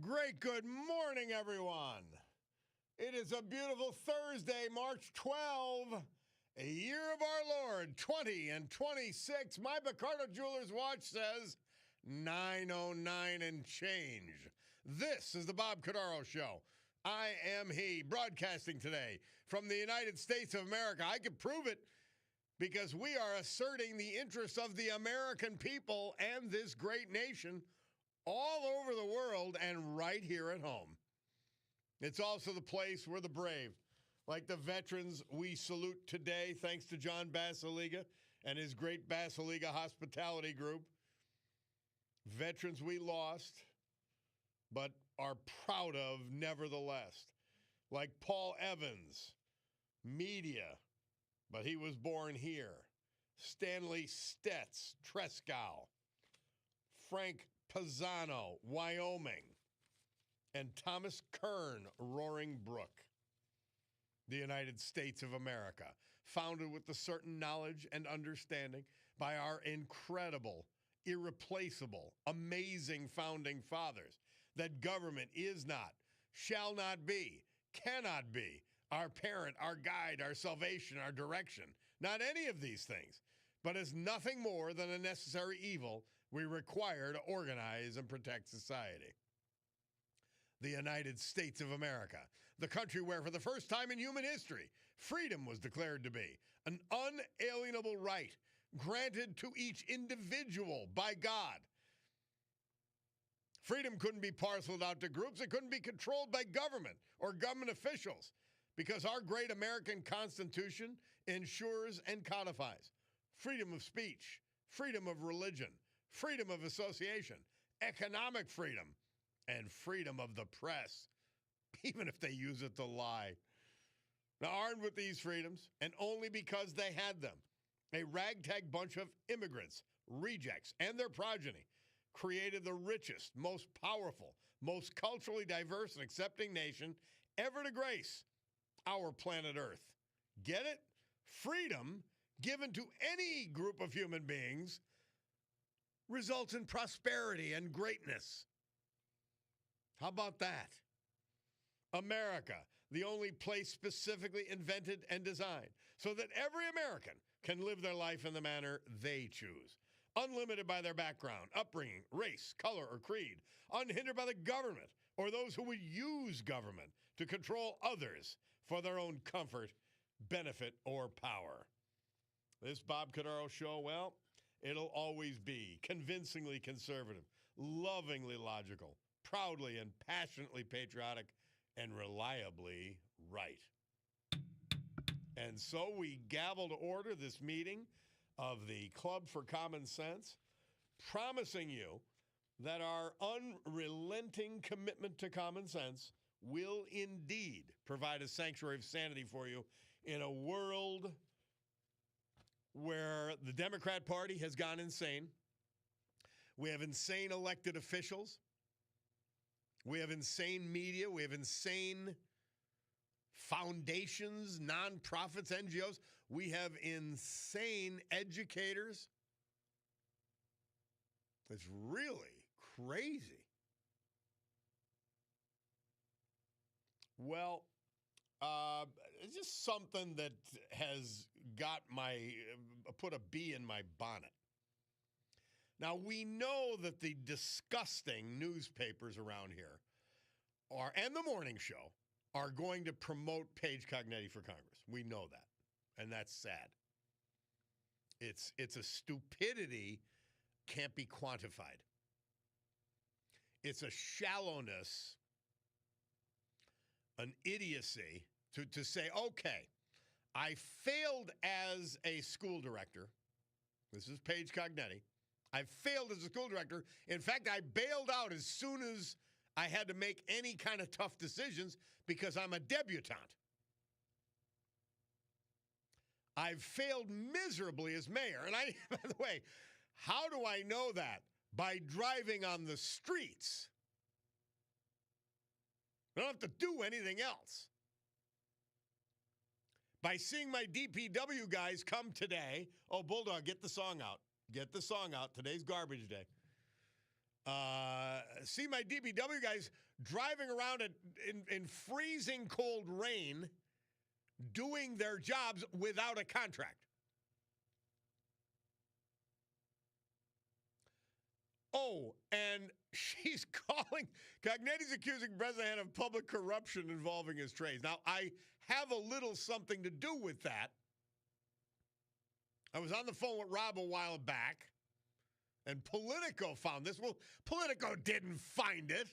Great good morning, everyone. It is a beautiful Thursday, March 12, a year of our Lord, 20 and 26. My Cordaro Jeweler's watch says 9:09 and change. This is the Bob Cordaro Show. I am he, broadcasting today from the United States of America. I can prove it because we are asserting the interests of the American people and this great nation all over the world and right here at home. It's also the place where the brave, like the veterans we salute today, thanks to John Basiliga and his great Basiliga Hospitality Group. Veterans we lost, but are proud of nevertheless. Like Paul Evans, media, but he was born here. Stanley Stetz, Tresckow. Frank Pisano, Wyoming. And Thomas Kern, Roaring Brook. The United States of America, founded with a certain knowledge and understanding by our incredible, irreplaceable, amazing founding fathers, that government is not, shall not be, cannot be our parent, our guide, our salvation, our direction. Not any of these things, but is nothing more than a necessary evil we require to organize and protect society. The United States of America, the country where for the first time in human history, freedom was declared to be an unalienable right granted to each individual by God. Freedom couldn't be parceled out to groups. It couldn't be controlled by government or government officials because our great American Constitution ensures and codifies freedom of speech, freedom of religion, freedom of association, economic freedom, and freedom of the press, even if they use it to lie. Now, armed with these freedoms, and only because they had them, a ragtag bunch of immigrants, rejects, and their progeny created the richest, most powerful, most culturally diverse and accepting nation ever to grace our planet Earth. Get it? Freedom given to any group of human beings results in prosperity and greatness. How about that? America, the only place specifically invented and designed so that every American can live their life in the manner they choose, unlimited by their background, upbringing, race, color, or creed, unhindered by the government or those who would use government to control others for their own comfort, benefit, or power. This Bob Cordaro Show, well, it'll always be convincingly conservative, lovingly logical, proudly and passionately patriotic, and reliably right. And so we gavel to order this meeting of the Club for Common Sense, promising you that our unrelenting commitment to common sense will indeed provide a sanctuary of sanity for you in a world where the Democrat Party has gone insane. We have insane elected officials. We have insane media. We have insane foundations, nonprofits, NGOs. We have insane educators. It's really crazy. Well, it's just something that has got put a bee in my bonnet. Now, we know that the disgusting newspapers around here and the morning show are going to promote Paige Cognetti for Congress. We know that, and that's sad. It's a stupidity can't be quantified. It's a shallowness, an idiocy to say, okay, I failed as a school director. This is Paige Cognetti. I failed as a school director. In fact, I bailed out as soon as I had to make any kind of tough decisions because I'm a debutante. I've failed miserably as mayor. And by the way, how do I know that? By driving on the streets. I don't have to do anything else. By seeing my DPW guys come today. Oh, Bulldog, get the song out. Get the song out. Today's garbage day. See my DBW guys driving around in freezing cold rain doing their jobs without a contract. Oh, and she's calling, Cognetti's accusing Bresnahan of public corruption involving his trades. Now, I have a little something to do with that. I was on the phone with Rob a while back, and Politico found this. Well, Politico didn't find it.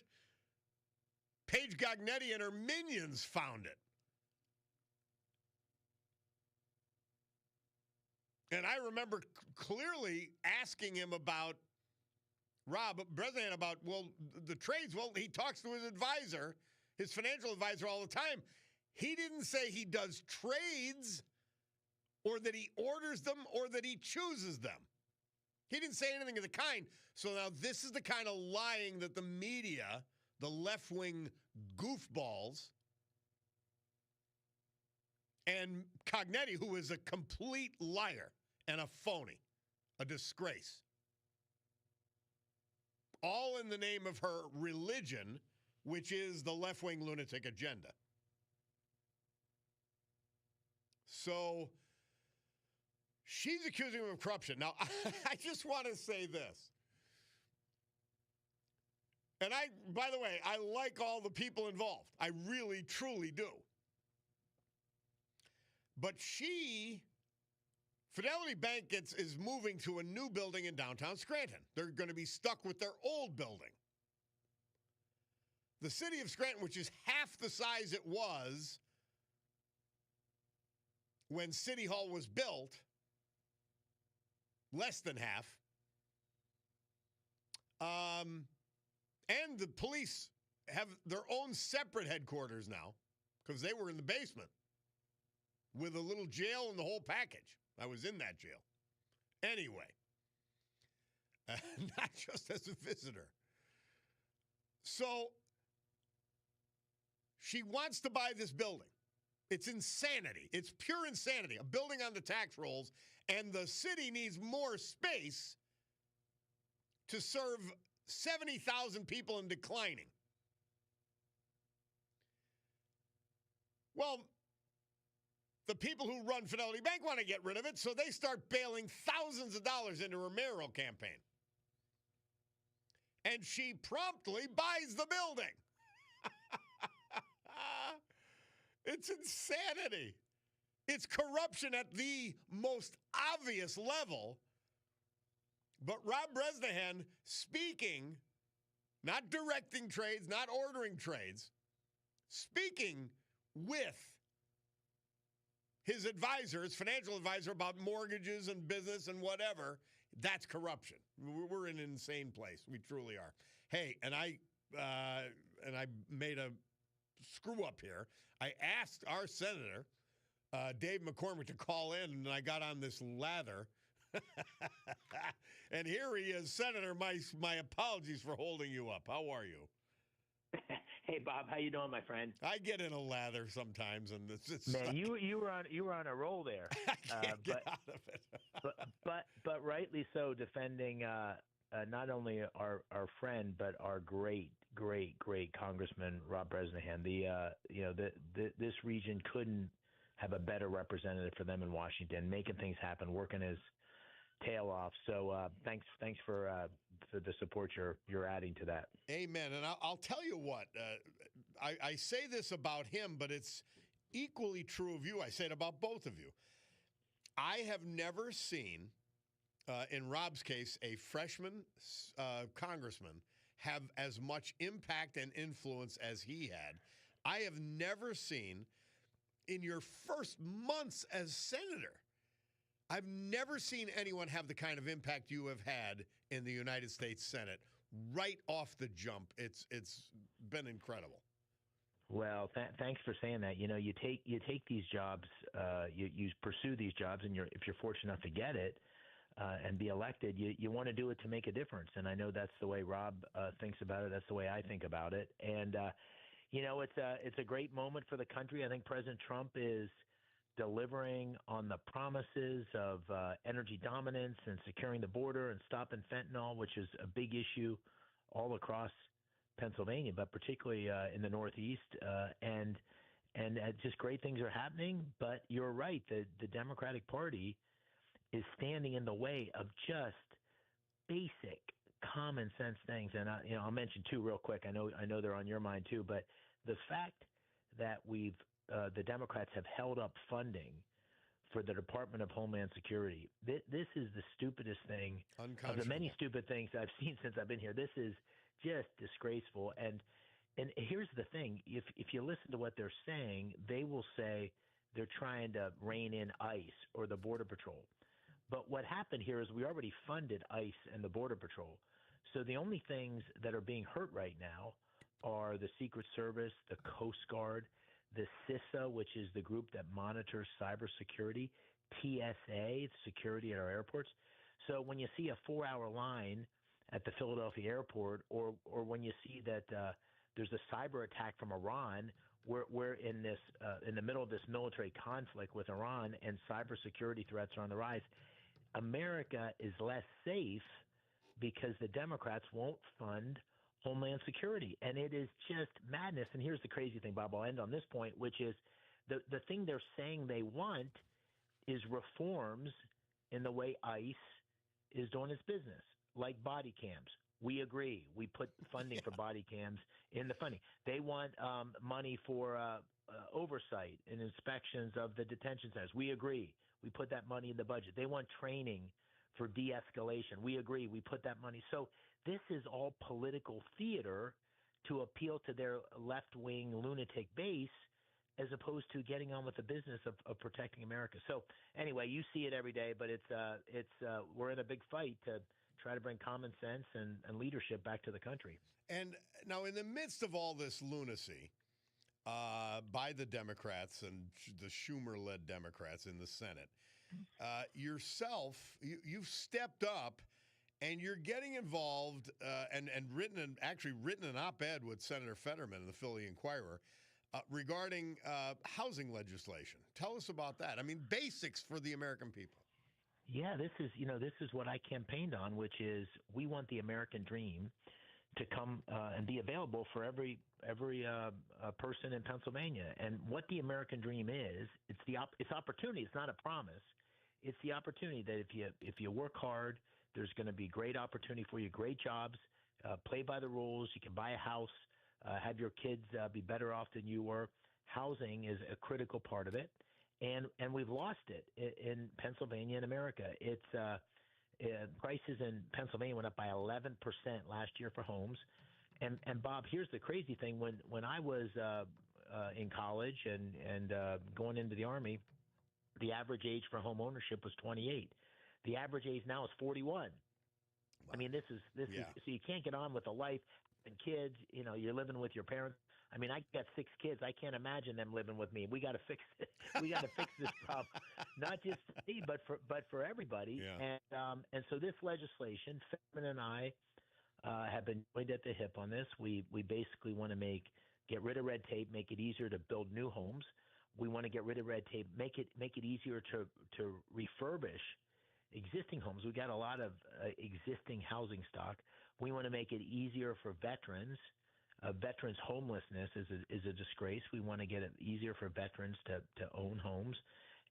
Paige Cognetti and her minions found it. And I remember clearly asking him about, Rob Bresnahan, about, well, the trades. Well, he talks to his advisor, his financial advisor all the time. He didn't say he does trades or that he orders them or that he chooses them. He didn't say anything of the kind. So now this is the kind of lying that the media, the left-wing goofballs, and Cognetti, who is a complete liar and a phony, a disgrace, all in the name of her religion, which is the left-wing lunatic agenda. So she's accusing him of corruption. Now, I just want to say this. And by the way, I like all the people involved. I really, truly do. But Fidelity Bank is moving to a new building in downtown Scranton. They're going to be stuck with their old building. The city of Scranton, which is half the size it was when City Hall was built, less than half, and the police have their own separate headquarters now because they were in the basement with a little jail and the whole package. I was in that jail. Anyway, not just as a visitor. So she wants to buy this building. It's insanity. It's pure insanity. A building on the tax rolls, and the city needs more space to serve 70,000 people and declining. Well, the people who run Fidelity Bank want to get rid of it, so they start bailing thousands of dollars into her mayoral campaign. And she promptly buys the building. It's insanity. It's corruption at the most obvious level. But Rob Bresnahan speaking, not directing trades, not ordering trades, speaking with his advisor, his financial advisor, about mortgages and business and whatever, that's corruption. We're in an insane place. We truly are. Hey, and I made a screw up here. I asked our senator, Dave McCormick, to call in, and I got on this lather. And here he is. Senator, my apologies for holding you up. How are you? Hey, Bob, how you doing, my friend? I get in a lather sometimes, and it's man, like, you were on a roll there. I can't get out of it. but rightly so, defending not only our friend but our great Congressman Rob Bresnahan. This region couldn't have a better representative for them in Washington, making things happen, working his tail off. So thanks for the support you're adding to that. Amen. And I'll tell you what, I say this about him, but it's equally true of you. I say it about both of you. I have never seen, in Rob's case, a freshman congressman have as much impact and influence as he had. I have never seen, in your first months as senator, I've never seen anyone have the kind of impact you have had in the United States Senate right off the jump. It's been incredible. Well, thanks for saying that. You know, you take these jobs, you pursue these jobs, and if you're fortunate enough to get it and be elected, you want to do it to make a difference. And I know that's the way Rob thinks about it. That's the way I think about it. And it's a great moment for the country. I think President Trump is delivering on the promises of energy dominance and securing the border and stopping fentanyl, which is a big issue all across Pennsylvania, but particularly in the Northeast, and just great things are happening. But you're right, the Democratic Party is standing in the way of just basic common sense things. And I'll mention two real quick. I know they're on your mind too, but the fact that the Democrats have held up funding for the Department of Homeland Security. This is the stupidest thing of the many stupid things I've seen since I've been here. This is just disgraceful. And here's the thing: if you listen to what they're saying, they will say they're trying to rein in ICE or the Border Patrol. But what happened here is we already funded ICE and the Border Patrol. So the only things that are being hurt right now are the Secret Service, the Coast Guard, the CISA, which is the group that monitors cybersecurity, TSA, it's security at our airports. So when you see a 4-hour line at the Philadelphia airport, or when you see that there's a cyber attack from Iran, we're in the middle of this military conflict with Iran, and cybersecurity threats are on the rise. America is less safe because the Democrats won't fund Homeland Security. And it is just madness. And here's the crazy thing, Bob, I'll end on this point, which is the thing they're saying they want is reforms in the way ICE is doing its business, like body cams. We agree. We put funding for body cams in the funding. They want money for oversight and inspections of the detention centers. We agree. We put that money in the budget. They want training for de-escalation. We agree. We put that money. So this is all political theater to appeal to their left-wing lunatic base, as opposed to getting on with the business of protecting America. So anyway, you see it every day, but we're in a big fight to try to bring common sense and leadership back to the country. And now, in the midst of all this lunacy by the Democrats and the Schumer-led Democrats in the Senate, yourself, you've stepped up and you're getting involved and written an op-ed with Senator Fetterman in the Philly Inquirer regarding housing legislation. Tell us about that. I mean, basics for the American people. Yeah, this is what I campaigned on, which is we want the American dream to come and be available for every person in Pennsylvania. And what the American dream is, it's opportunity. It's not a promise. It's the opportunity that if you work hard, there's going to be great opportunity for you, great jobs, play by the rules. You can buy a house, have your kids be better off than you were. Housing is a critical part of it. And we've lost it in Pennsylvania and America. It's prices in Pennsylvania went up by 11% last year for homes. And Bob, here's the crazy thing: when I was in college and going into the Army, the average age for home ownership was 28. The average age now is 41. Wow. I mean, this is so you can't get on with a life and kids. You know, you're living with your parents. I mean, I got 6 kids. I can't imagine them living with me. We got to fix it. We got to fix this problem, not just for me, but for everybody. Yeah. And so this legislation, Fetterman and I have been joined at the hip on this. We basically want to get rid of red tape, make it easier to build new homes. We want to get rid of red tape, make it easier to refurbish existing homes. We got a lot of existing housing stock. We want to make it easier for veterans. Veterans homelessness is a disgrace. We want to get it easier for veterans to own homes,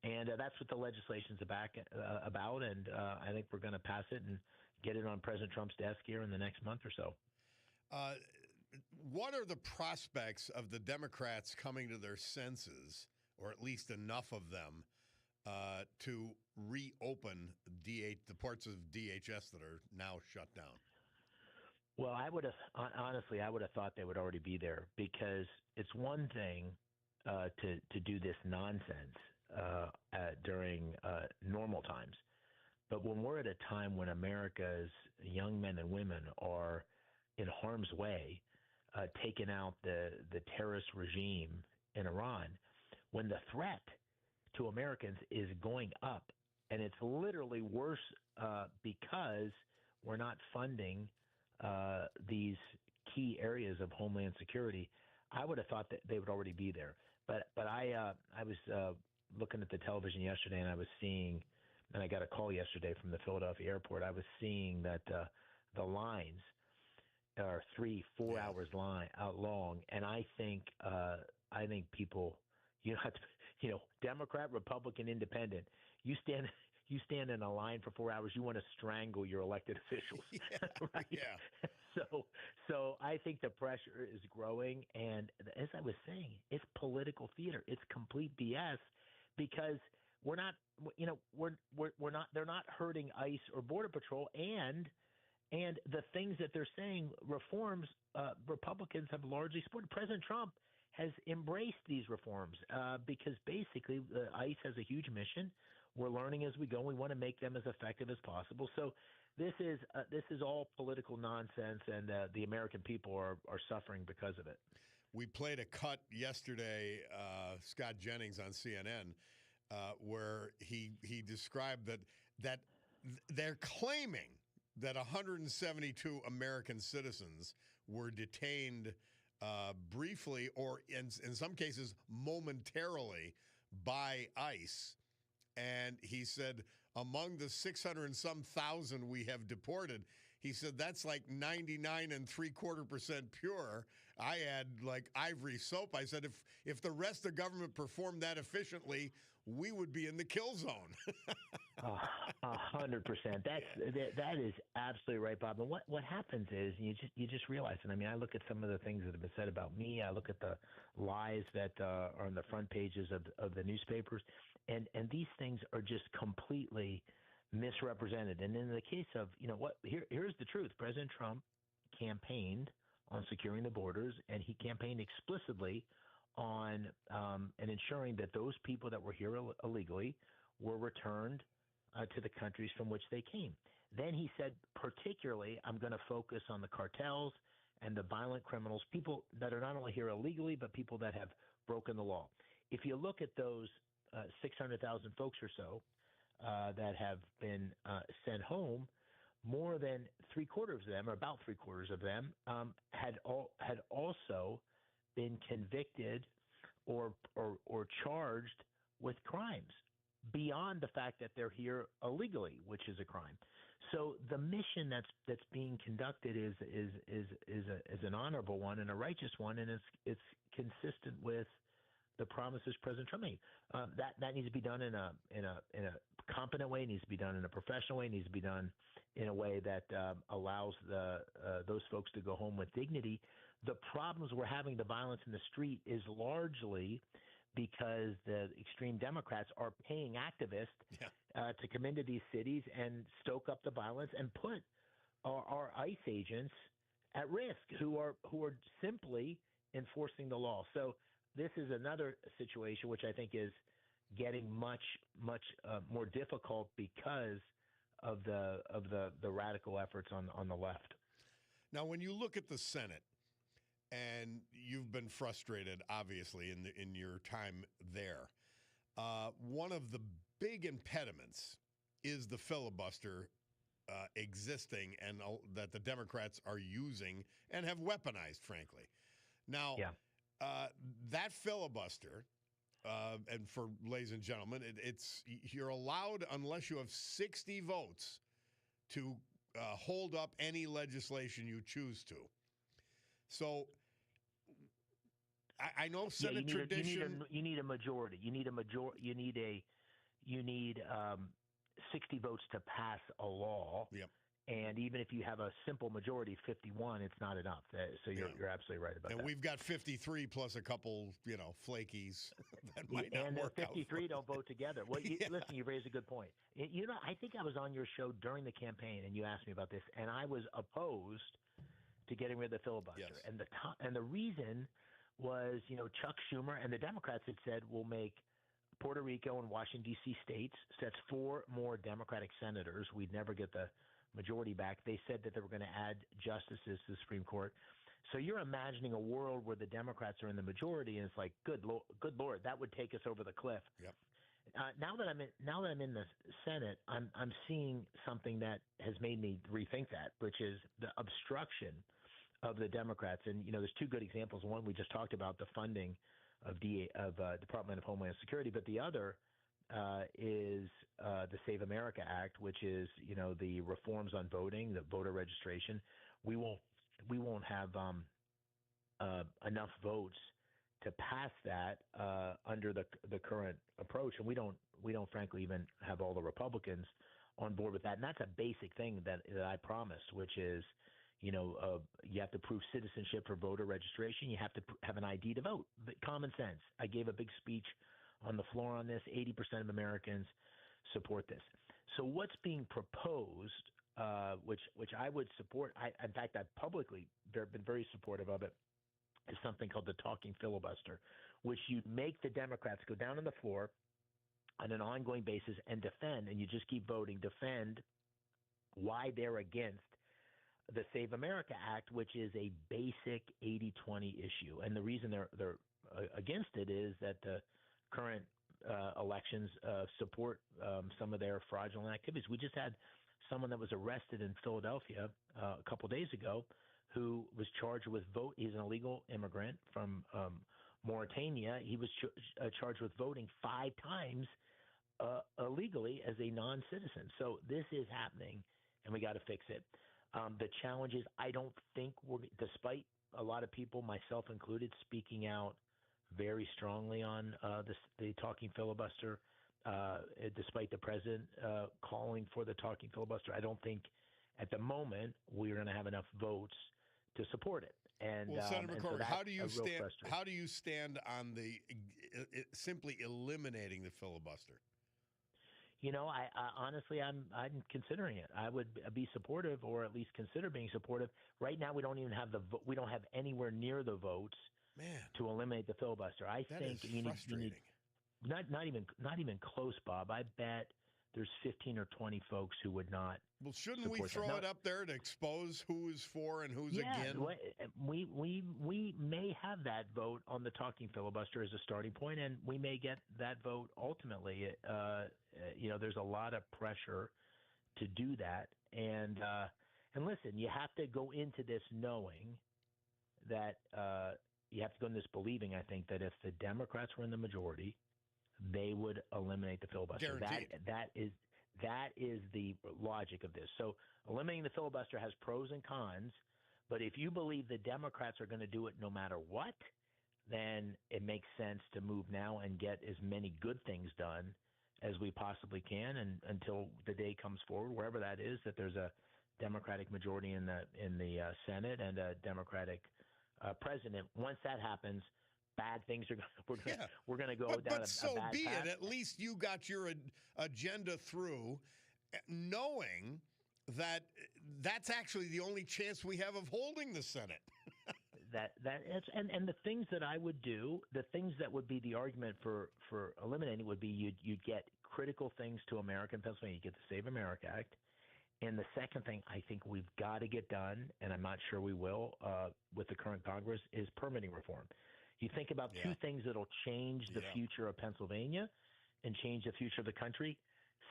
and that's what the legislation's about. And I think we're going to pass it and get it on President Trump's desk here in the next month or so. What are the prospects of the Democrats coming to their senses, or at least enough of them, to reopen the parts of DHS that are now shut down? Well, I would have thought they would already be there, because it's one thing to do this nonsense during normal times. But when we're at a time when America's young men and women are in harm's way, taking out the terrorist regime in Iran, when the threat to Americans is going up, and it's literally worse because we're not funding these key areas of Homeland Security, I would have thought that they would already be there. But I was looking at the television yesterday, and I was seeing, and I got a call yesterday from the Philadelphia airport. I was seeing that the lines or 3-4 hours long, and I think people, Democrat, Republican, Independent, you stand in a line for 4 hours, you want to strangle your elected officials. Right? Yeah. So I think the pressure is growing, and as I was saying, it's political theater. It's complete BS because we're not, they're not hurting ICE or Border Patrol, and the things that they're saying, reforms, Republicans have largely supported. President Trump has embraced these reforms because basically ICE has a huge mission. We're learning as we go. We want to make them as effective as possible. So this is all political nonsense, and the American people are suffering because of it. We played a cut yesterday, Scott Jennings on CNN, where he described that they're claiming that 172 American citizens were detained briefly, or in some cases momentarily, by ICE. And he said among the 600 and some thousand we have deported, he said that's like 99.75% pure. I add like ivory soap. I said if the rest of government performed that efficiently, we would be in the kill zone. 100%. That is absolutely right, Bob. And what happens is you just realize it. I mean, I look at some of the things that have been said about me. I look at the lies that are on the front pages of the newspapers, and these things are just completely misrepresented. And in the case of here's the truth: President Trump campaigned on securing the borders, and he campaigned explicitly on and ensuring that those people that were here illegally were returned to the countries from which they came. Then he said, particularly, I'm going to focus on the cartels and the violent criminals, people that are not only here illegally, but people that have broken the law. If you look at those 600,000 folks or so that have been sent home, more than three-quarters of them, or about three-quarters of them, had also been convicted or charged with crimes beyond the fact that they're here illegally, which is a crime. So the mission that's being conducted is an honorable one and a righteous one, and it's consistent with the promises President Trump made. That needs to be done in a competent way. It needs to be done in a professional way. It needs to be done in a way that allows those folks to go home with dignity. The problems we're having, the violence in the street, is largely because the extreme Democrats are paying activists to come into these cities and stoke up the violence and put our ICE agents at risk, who are simply enforcing the law. So this is another situation which I think is getting much more difficult because of the radical efforts on the left. Now, when you look at the Senate, and you've been frustrated, obviously, in your time there, one of the big impediments is the filibuster existing, and that the Democrats are using and have weaponized, frankly. Now, that filibuster, and for ladies and gentlemen, you're allowed, unless you have 60 votes, to hold up any legislation you choose to. So I know Senate tradition. You need a majority. You need 60 votes to pass a law. Yep. And even if you have a simple majority, 51, it's not enough. So you're absolutely right about that. And we've got 53 plus a couple, flakies that might not work out. And the 53 don't vote together. Well, listen, you raised a good point. I think I was on your show during the campaign, and you asked me about this, and I was opposed to getting rid of the filibuster. Yes. And the reason was, Chuck Schumer and the Democrats had said we'll make Puerto Rico and Washington, D.C. states. So that's 4 more Democratic senators. We'd never get the majority back. They said that they were going to add justices to the Supreme Court. So you're imagining a world where the Democrats are in the majority, and it's like, good Lord, that would take us over the cliff. Yep. Now that I'm in the Senate, I'm seeing something that has made me rethink that, which is the obstruction of the Democrats. And there's 2 good examples. One, we just talked about the funding of Department of Homeland Security, but the other is the Save America Act, which is the reforms on voting, the voter registration. We will we won't have enough votes to pass that under the current approach, and we don't frankly even have all the Republicans on board with that. And that's a basic thing that I promised, which is, you have to prove citizenship for voter registration. You have to have an ID to vote. Common sense. I gave a big speech on the floor on this. 80% of Americans support this. So what's being proposed, which I would support, in fact, I've publicly been very supportive of it, is something called the talking filibuster, which you make the Democrats go down on the floor on an ongoing basis and defend, and you just keep voting, defend why they're against the Save America Act, which is a basic 80-20 issue. And the reason they're against it is that the current elections support some of their fraudulent activities. We just had someone that was arrested in Philadelphia a couple days ago who was charged with he's an illegal immigrant from Mauritania. He was charged with voting 5 times illegally as a non-citizen. So this is happening, and we got to fix it. The challenge is, I don't think despite a lot of people, myself included, speaking out very strongly on the talking filibuster, despite the president calling for the talking filibuster, I don't think at the moment we're going to have enough votes to support it. And well, Senator McCormick, how do you stand? How do you stand on the simply eliminating the filibuster? I honestly, I'm considering it. I would be supportive, or at least consider being supportive. Right now, we don't even have we don't have anywhere near the votes to eliminate the filibuster. I think you need not even close, Bob. I bet there's 15 or 20 folks who would not. Well, shouldn't we throw it up there to expose who's for and who's against? We may have that vote on the talking filibuster as a starting point, and we may get that vote ultimately. There's a lot of pressure to do that, and listen, you have to go into this knowing that you have to go into this believing, I think, that if the Democrats were in the majority, they would eliminate the filibuster. Guaranteed. That is the logic of this. So eliminating the filibuster has pros and cons, but if you believe the Democrats are going to do it no matter what, then it makes sense to move now and get as many good things done as we possibly can, and until the day comes forward, wherever that is, that there's a Democratic majority in the Senate and a Democratic president. Once that happens, bad things we're going to go down a bad path. But so be it. At least you got your agenda through, knowing that that's actually the only chance we have of holding the Senate. And the things that I would do, the things that would be the argument for eliminating would be you'd get critical things to America and Pennsylvania. You get the Save America Act. And the second thing I think we've got to get done, and I'm not sure we will with the current Congress, is permitting reform. You think about two things that'll change the future of Pennsylvania and change the future of the country: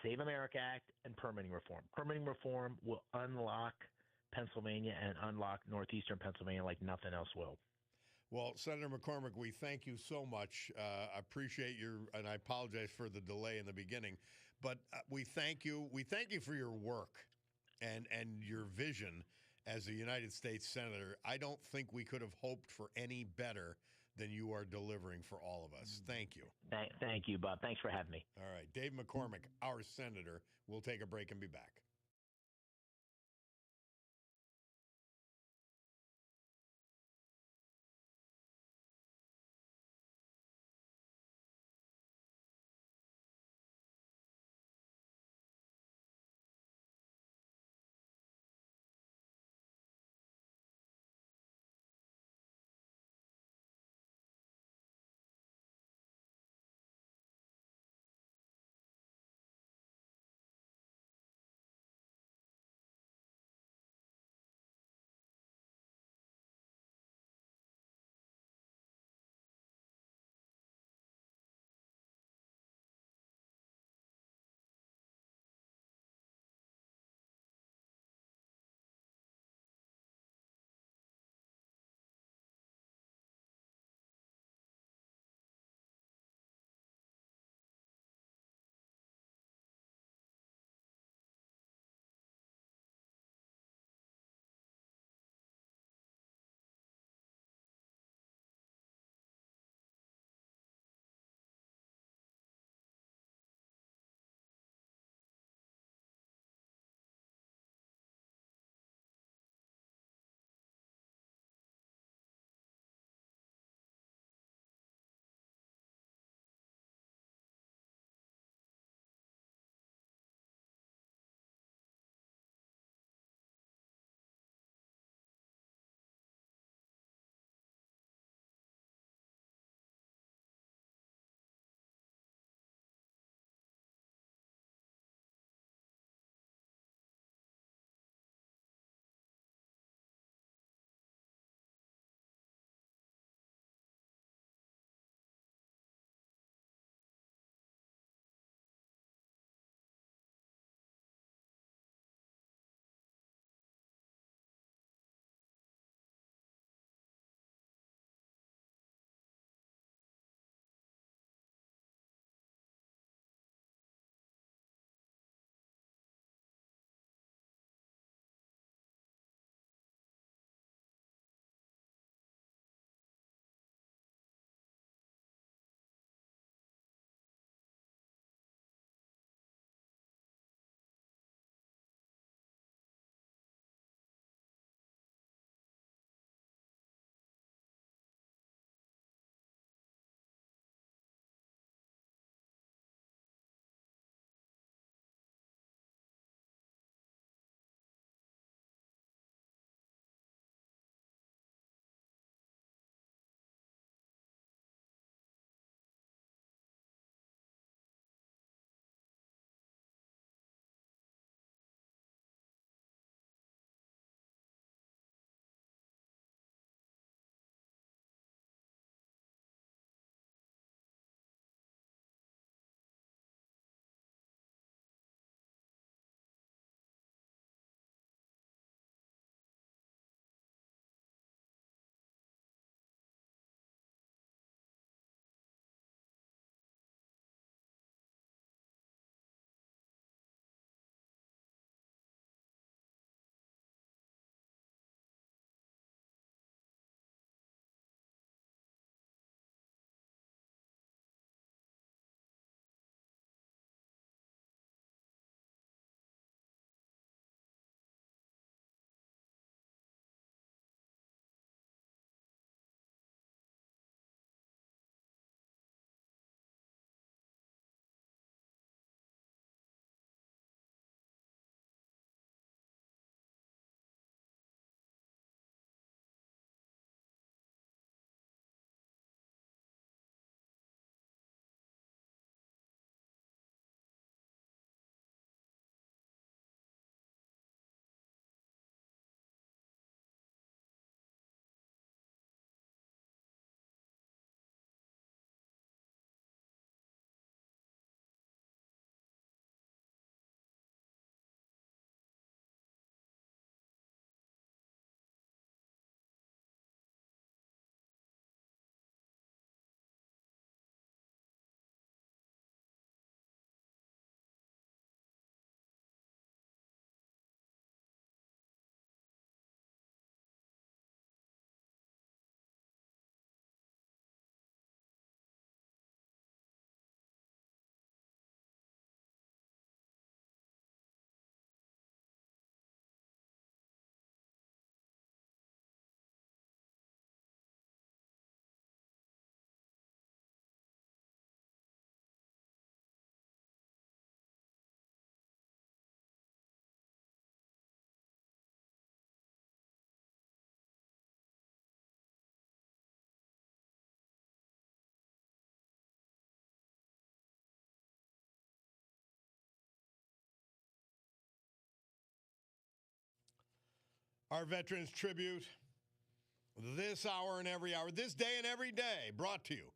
Save America Act and permitting reform. Permitting reform will unlock Pennsylvania and unlock northeastern Pennsylvania like nothing else will. Well, Senator McCormick, we thank you so much. I appreciate and I apologize for the delay in the beginning, but we thank you. We thank you for your work and your vision as a United States Senator. I don't think we could have hoped for any better than you are delivering for all of us. Thank you. Thank you, Bob. Thanks for having me. All right. Dave McCormick, our senator. We'll take a break and be back. Our Veterans Tribute this hour and every hour, this day and every day, brought to you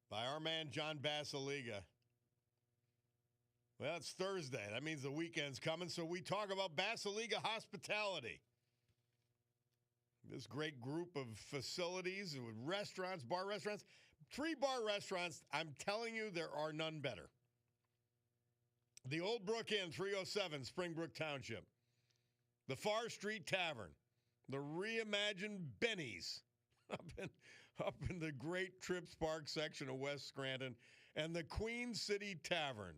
by our man John Basiliga. Well, it's Thursday. That means the weekend's coming, so we talk about Basiliga Hospitality. This great group of facilities with restaurants, bar restaurants, 3 bar restaurants. I'm telling you, there are none better. The Old Brook Inn, 307 Springbrook Township. The Far Street Tavern. The reimagined Benny's up in the Great Trips Park section of West Scranton. And the Queen City Tavern.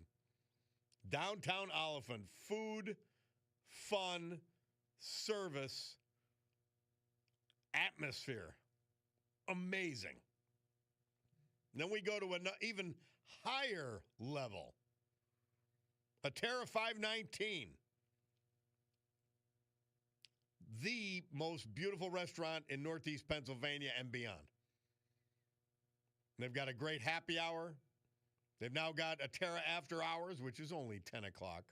Downtown Oliphant. Food, fun, service, atmosphere. Amazing. Then we go to an even higher level. A Terra 519. The most beautiful restaurant in Northeast Pennsylvania and beyond. They've got a great happy hour. They've now got a Terra After Hours, which is only 10 o'clock.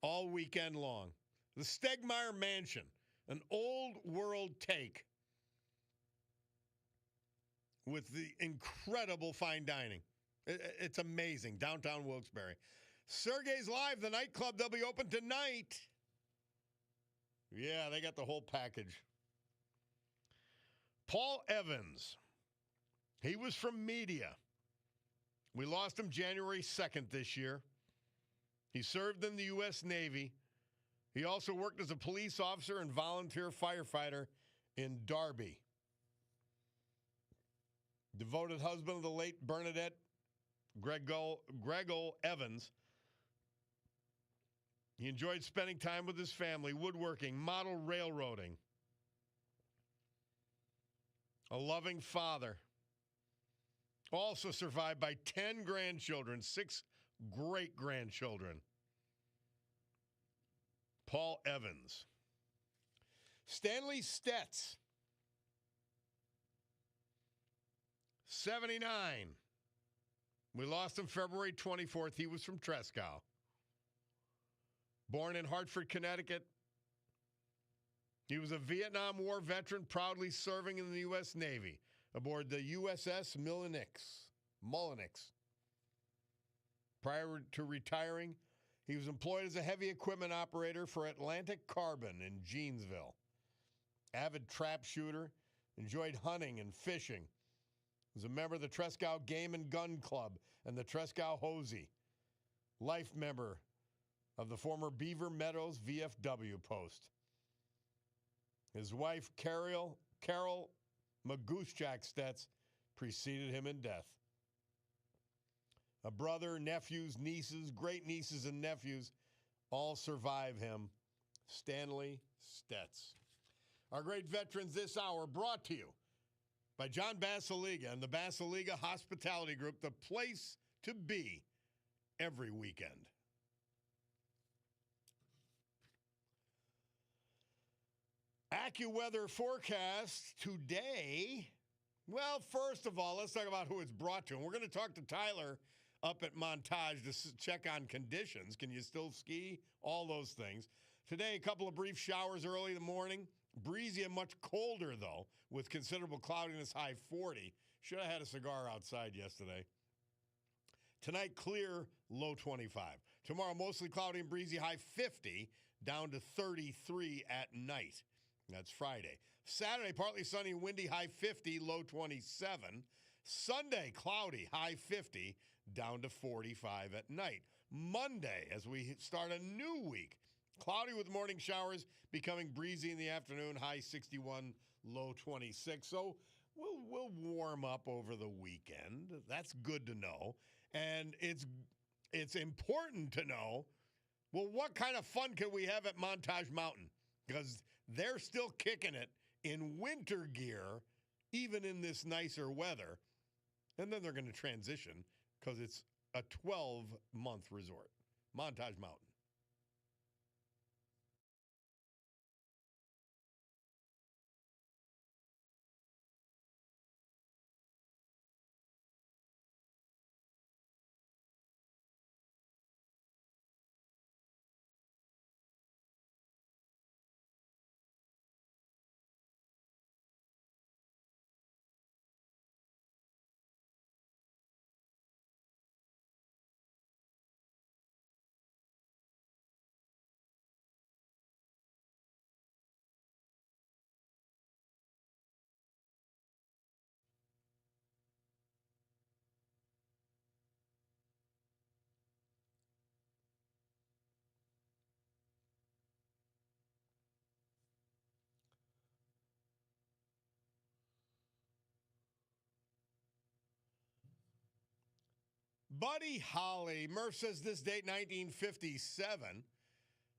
All weekend long. The Stegmeyer Mansion, an old world take with the incredible fine dining. It's amazing. Downtown Wilkes-Barre. Sergey's Live, the nightclub, they'll be open tonight. Yeah, they got the whole package. Paul Evans. He was from media. We lost him January 2nd this year. He served in the U.S. Navy. He also worked as a police officer and volunteer firefighter in Darby. Devoted husband of the late Bernadette Grego Evans. He enjoyed spending time with his family, woodworking, model railroading. A loving father. Also survived by 10 grandchildren, 6 great-grandchildren. Paul Evans. Stanley Stetz. 79. We lost him February 24th. He was from Tresckow. Born in Hartford, Connecticut. He was a Vietnam War veteran, proudly serving in the U.S. Navy aboard the USS Mullinix. Prior to retiring, he was employed as a heavy equipment operator for Atlantic Carbon in Jeansville. Avid trap shooter, enjoyed hunting and fishing. Was a member of the Tresckow Game and Gun Club and the Tresckow Hosey. Life member of the former Beaver Meadows VFW post. His wife, Carol Magooschak Stetz, preceded him in death. A brother, nephews, nieces, great-nieces, and nephews all survive him. Stanley Stetz. Our great veterans this hour brought to you by John Basiliga and the Basiliga Hospitality Group, the place to be every weekend. AccuWeather forecast today. Well, first of all, let's talk about who it's brought to. And we're going to talk to Tyler up at Montage to check on conditions. Can you still ski? All those things. Today, a couple of brief showers early in the morning. Breezy and much colder, though, with considerable cloudiness, high 40. Should have had a cigar outside yesterday. Tonight, clear, low 25. Tomorrow, mostly cloudy and breezy, high 50, down to 33 at night. That's Friday. Saturday, partly sunny and windy, high 50, low 27. Sunday, cloudy, high 50, down to 45 at night. Monday, as we start a new week, cloudy with morning showers, becoming breezy in the afternoon, high 61, low 26. So we'll warm up over the weekend. That's good to know. And it's important to know, well, what kind of fun can we have at Montage Mountain? Because they're still kicking it in winter gear, even in this nicer weather. And then they're going to transition because it's a 12-month resort. Montage Mountain. Buddy Holly. Murph says this date, 1957.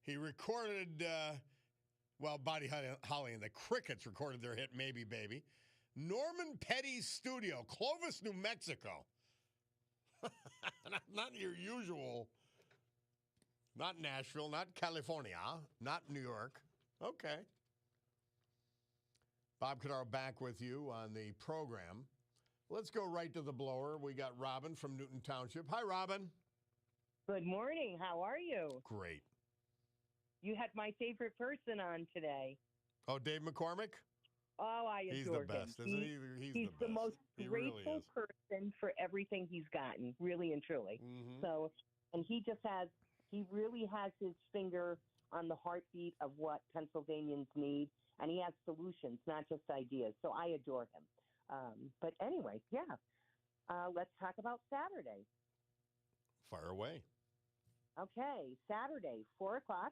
He recorded, Buddy Holly and the Crickets recorded their hit Maybe Baby. Norman Petty's studio, Clovis, New Mexico. Not your usual, not Nashville, not California, not New York. Okay. Bob Cordaro back with you on the program. Let's go right to the blower. We got Robin from Newton Township. Hi, Robin. Good morning. How are you? Great. You had my favorite person on today. Oh, Dave McCormick? Oh, I adore him. He's the best, isn't he? He's the best. most He grateful really person for everything he's gotten, really and truly. Mm-hmm. So, and he really has his finger on the heartbeat of what Pennsylvanians need, and he has solutions, not just ideas. So I adore him. But anyway, let's talk about Saturday. Fire away. Okay, Saturday, 4 o'clock,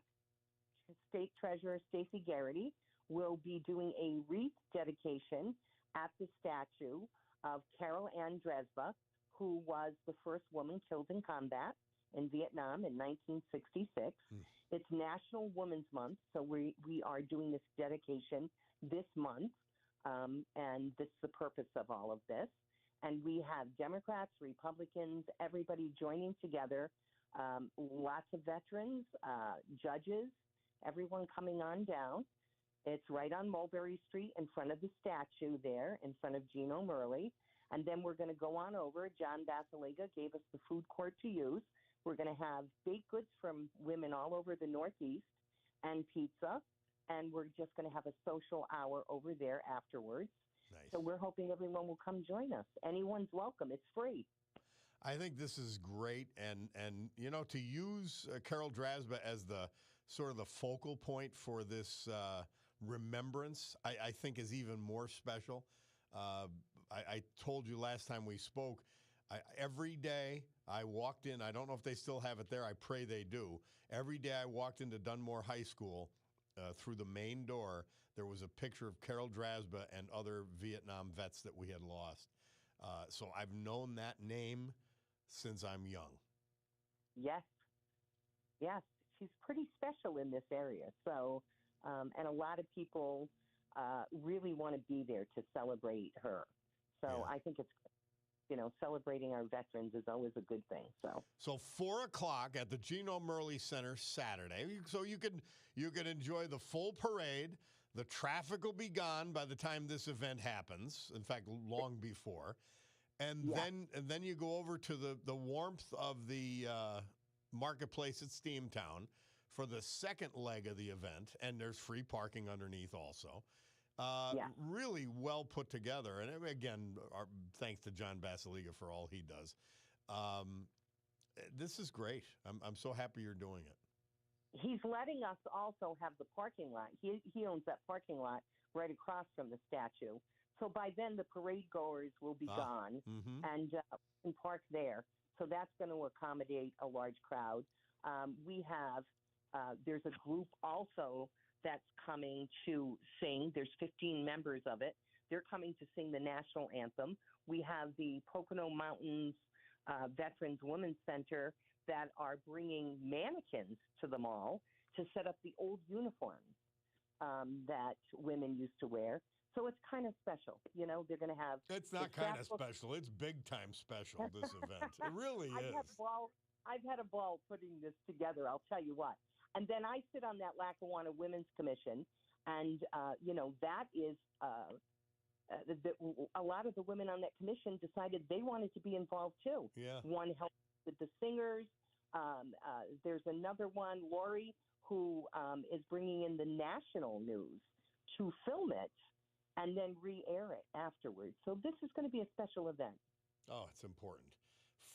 State Treasurer Stacey Garrity will be doing a wreath dedication at the statue of Carol Ann Dresba, who was the first woman killed in combat in Vietnam in 1966. It's National Women's Month, so we are doing this dedication this month, and this is the purpose of all of this. And we have Democrats, Republicans, everybody joining together, lots of veterans, judges, everyone coming on down. It's right on Mulberry Street in front of the statue there, in front of Gino Murley. And then we're going to go on over. John Basilega gave us the food court to use. We're going to have baked goods from women all over the Northeast and pizza. And we're just going to have a social hour over there afterwards. Nice. So we're hoping everyone will come join us. Anyone's welcome. It's free. I think this is great. And you know, to use Carol Dresba as the sort of the focal point for this remembrance, I think is even more special. I told you last time we spoke, every day I walked in, I don't know if they still have it there, I pray they do. Every day I walked into Dunmore High School, through the main door, there was a picture of Carol Dresba and other Vietnam vets that we had lost. So I've known that name since I'm young. Yes. She's pretty special in this area. So, and a lot of people really want to be there to celebrate her. So yeah. I think it's, celebrating our veterans is always a good thing. So 4 o'clock at the Gino Murley Center Saturday. So you can enjoy the full parade. The traffic will be gone by the time this event happens. In fact, long before. And then you go over to the warmth of the marketplace at Steamtown for the second leg of the event, and there's free parking underneath also. Really well put together. And again, thanks to John Basilega for all he does. This is great. I'm so happy you're doing it. He's letting us also have the parking lot. He owns that parking lot right across from the statue. So by then, the parade goers will be gone and can park there. So that's going to accommodate a large crowd. We have, there's a group also that's coming to sing. There's 15 members of it. They're coming to sing the national anthem. We have the Pocono Mountains Veterans Women's Center that are bringing mannequins to the mall to set up the old uniforms that women used to wear. So it's kind of special. They're going to have... It's not kind of special. It's big time special, this event. It really is. I've had a ball putting this together, I'll tell you what. And then I sit on that Lackawanna Women's Commission, and, that is... a lot of the women on that commission decided they wanted to be involved too. Yeah. One helped with the singers. There's another one, Lori, who is bringing in the national news to film it and then re-air it afterwards. So this is going to be a special event. Oh, it's important.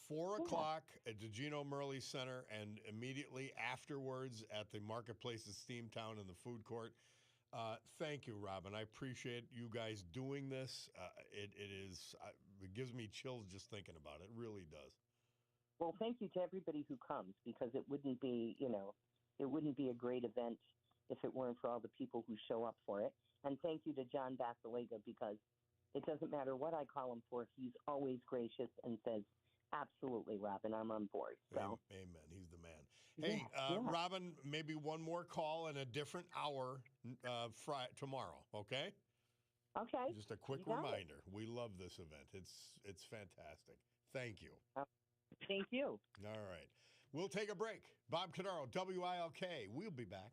4 o'clock at the Gino Murley Center, and immediately afterwards at the marketplace at Steamtown in the food court. Thank you, Robin. I appreciate you guys doing this. It gives me chills just thinking about it. It really does. Well, thank you to everybody who comes, because it wouldn't be, it wouldn't be a great event if it weren't for all the people who show up for it. And thank you to John Basilega, because it doesn't matter what I call him for. He's always gracious and says Absolutely, Robin. I'm on board. So. Amen. He's the man. Hey, Yeah. Robin, maybe one more call in a different hour tomorrow, okay? Okay. Just a quick reminder. We love this event. It's fantastic. Thank you. Thank you. All right. We'll take a break. Bob Cordaro, WILK. We'll be back.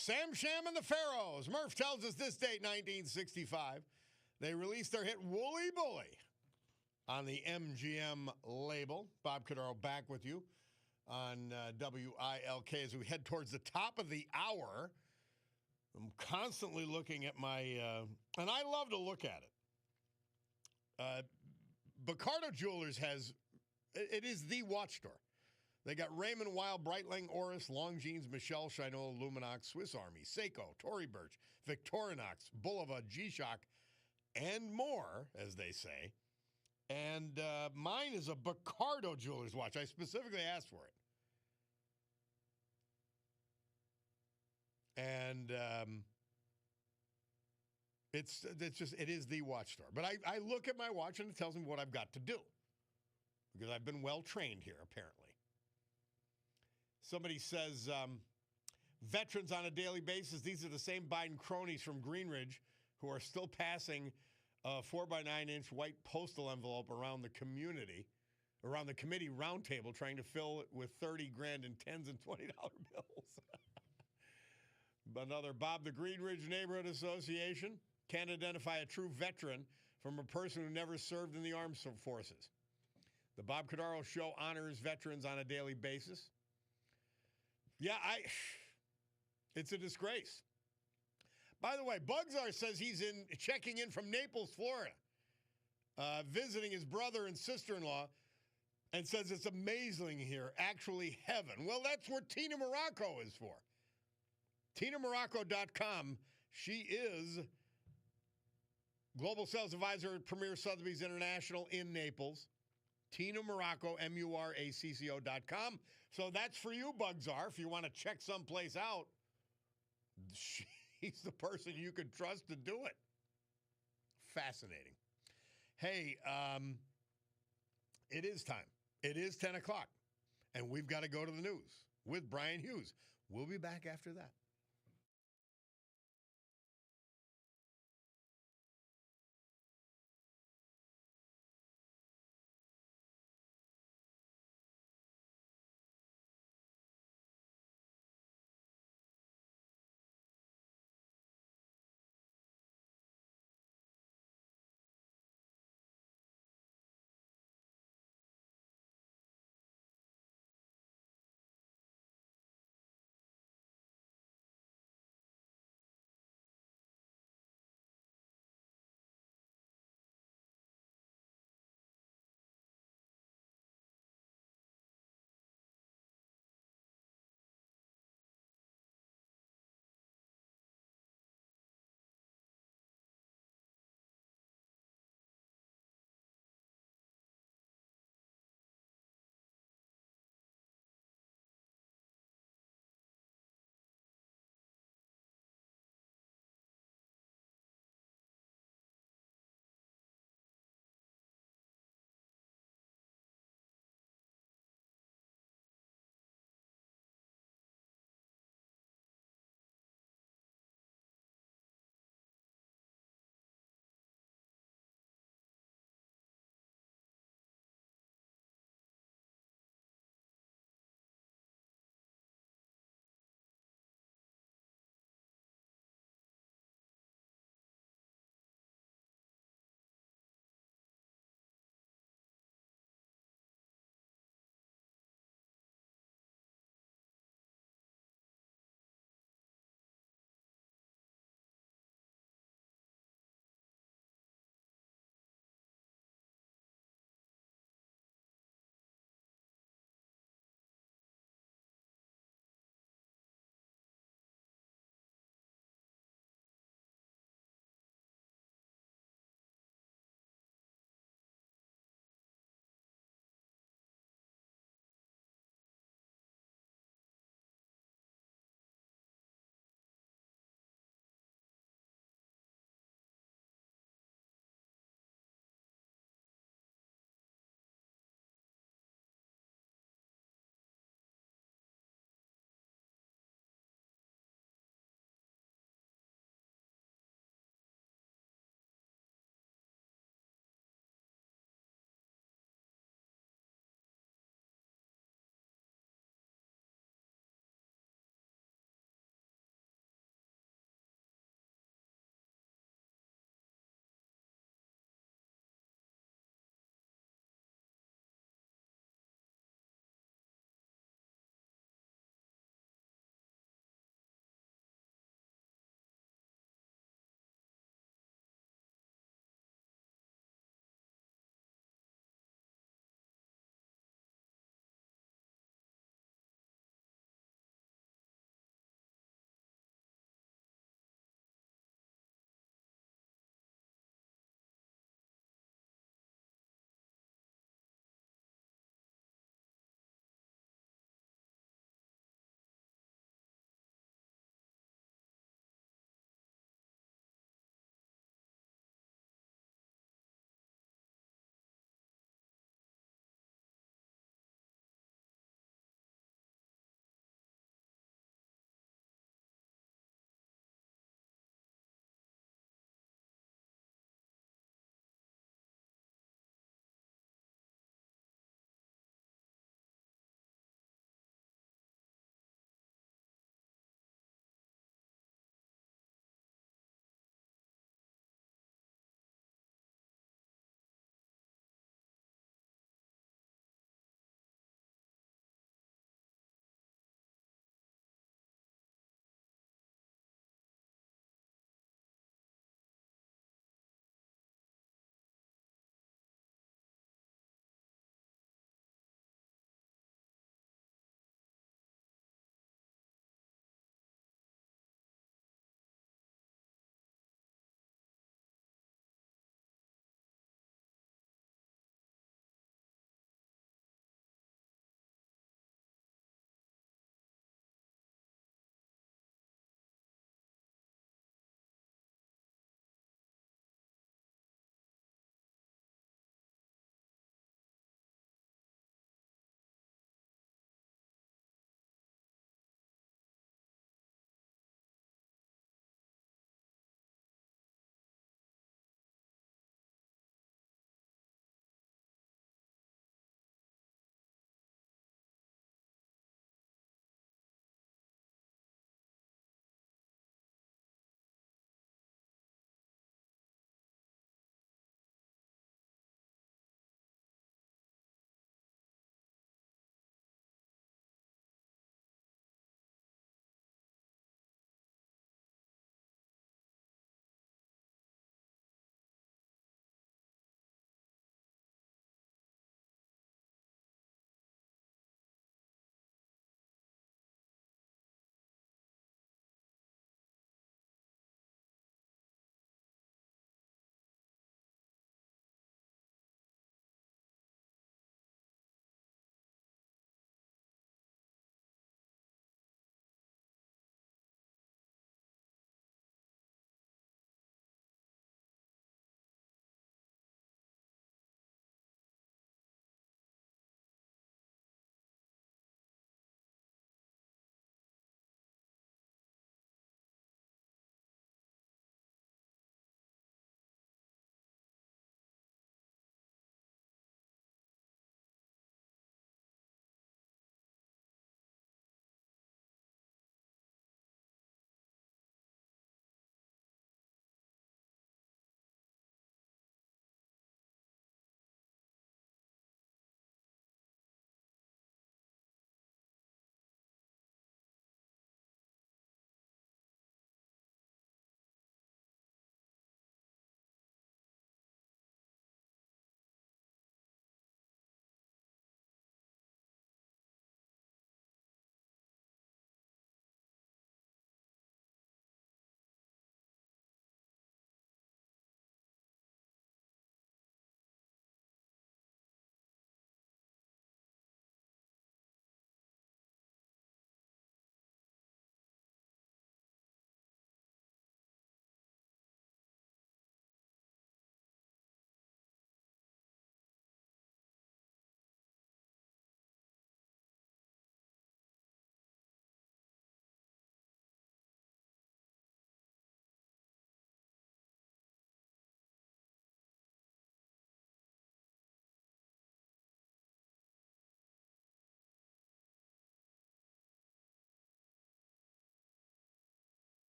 Sam Sham and the Pharaohs. Murph tells us this date, 1965. They released their hit Wooly Bully on the MGM label. Bob Cordaro back with you on WILK as we head towards the top of the hour. I'm constantly looking at my, and I love to look at it. Bacardo Jewelers it is the watch store. They got Raymond Weil, Breitling, Oris, Longines, Michelle, Chinola, Luminox, Swiss Army, Seiko, Tory Burch, Victorinox, Bulova, G-Shock, and more, as they say. And mine is a Bacardo Jewelers watch. I specifically asked for it. And it is the watch store. But I look at my watch and it tells me what I've got to do. Because I've been well trained here, apparently. Somebody says, veterans on a daily basis, these are the same Biden cronies from Greenridge who are still passing a 4x9-inch white postal envelope around the community, around the committee roundtable, trying to fill it with 30 grand in $10s and $20 bills. Another Bob, the Greenridge Neighborhood Association can't identify a true veteran from a person who never served in the armed forces. The Bob Cordaro Show honors veterans on a daily basis. Yeah, it's a disgrace. By the way, Bugzar says he's checking in from Naples, Florida, visiting his brother and sister-in-law, and says it's amazing here, actually heaven. Well, that's what Tina Morocco is for. TinaMorocco.com. She is Global Sales Advisor at Premier Sotheby's International in Naples. Tina Morocco, MURACCO.com. So that's for you, Bugzar, if you want to check someplace out. She's the person you can trust to do it. Fascinating. Hey, it is time. It is 10 o'clock, and we've got to go to the news with Brian Hughes. We'll be back after that.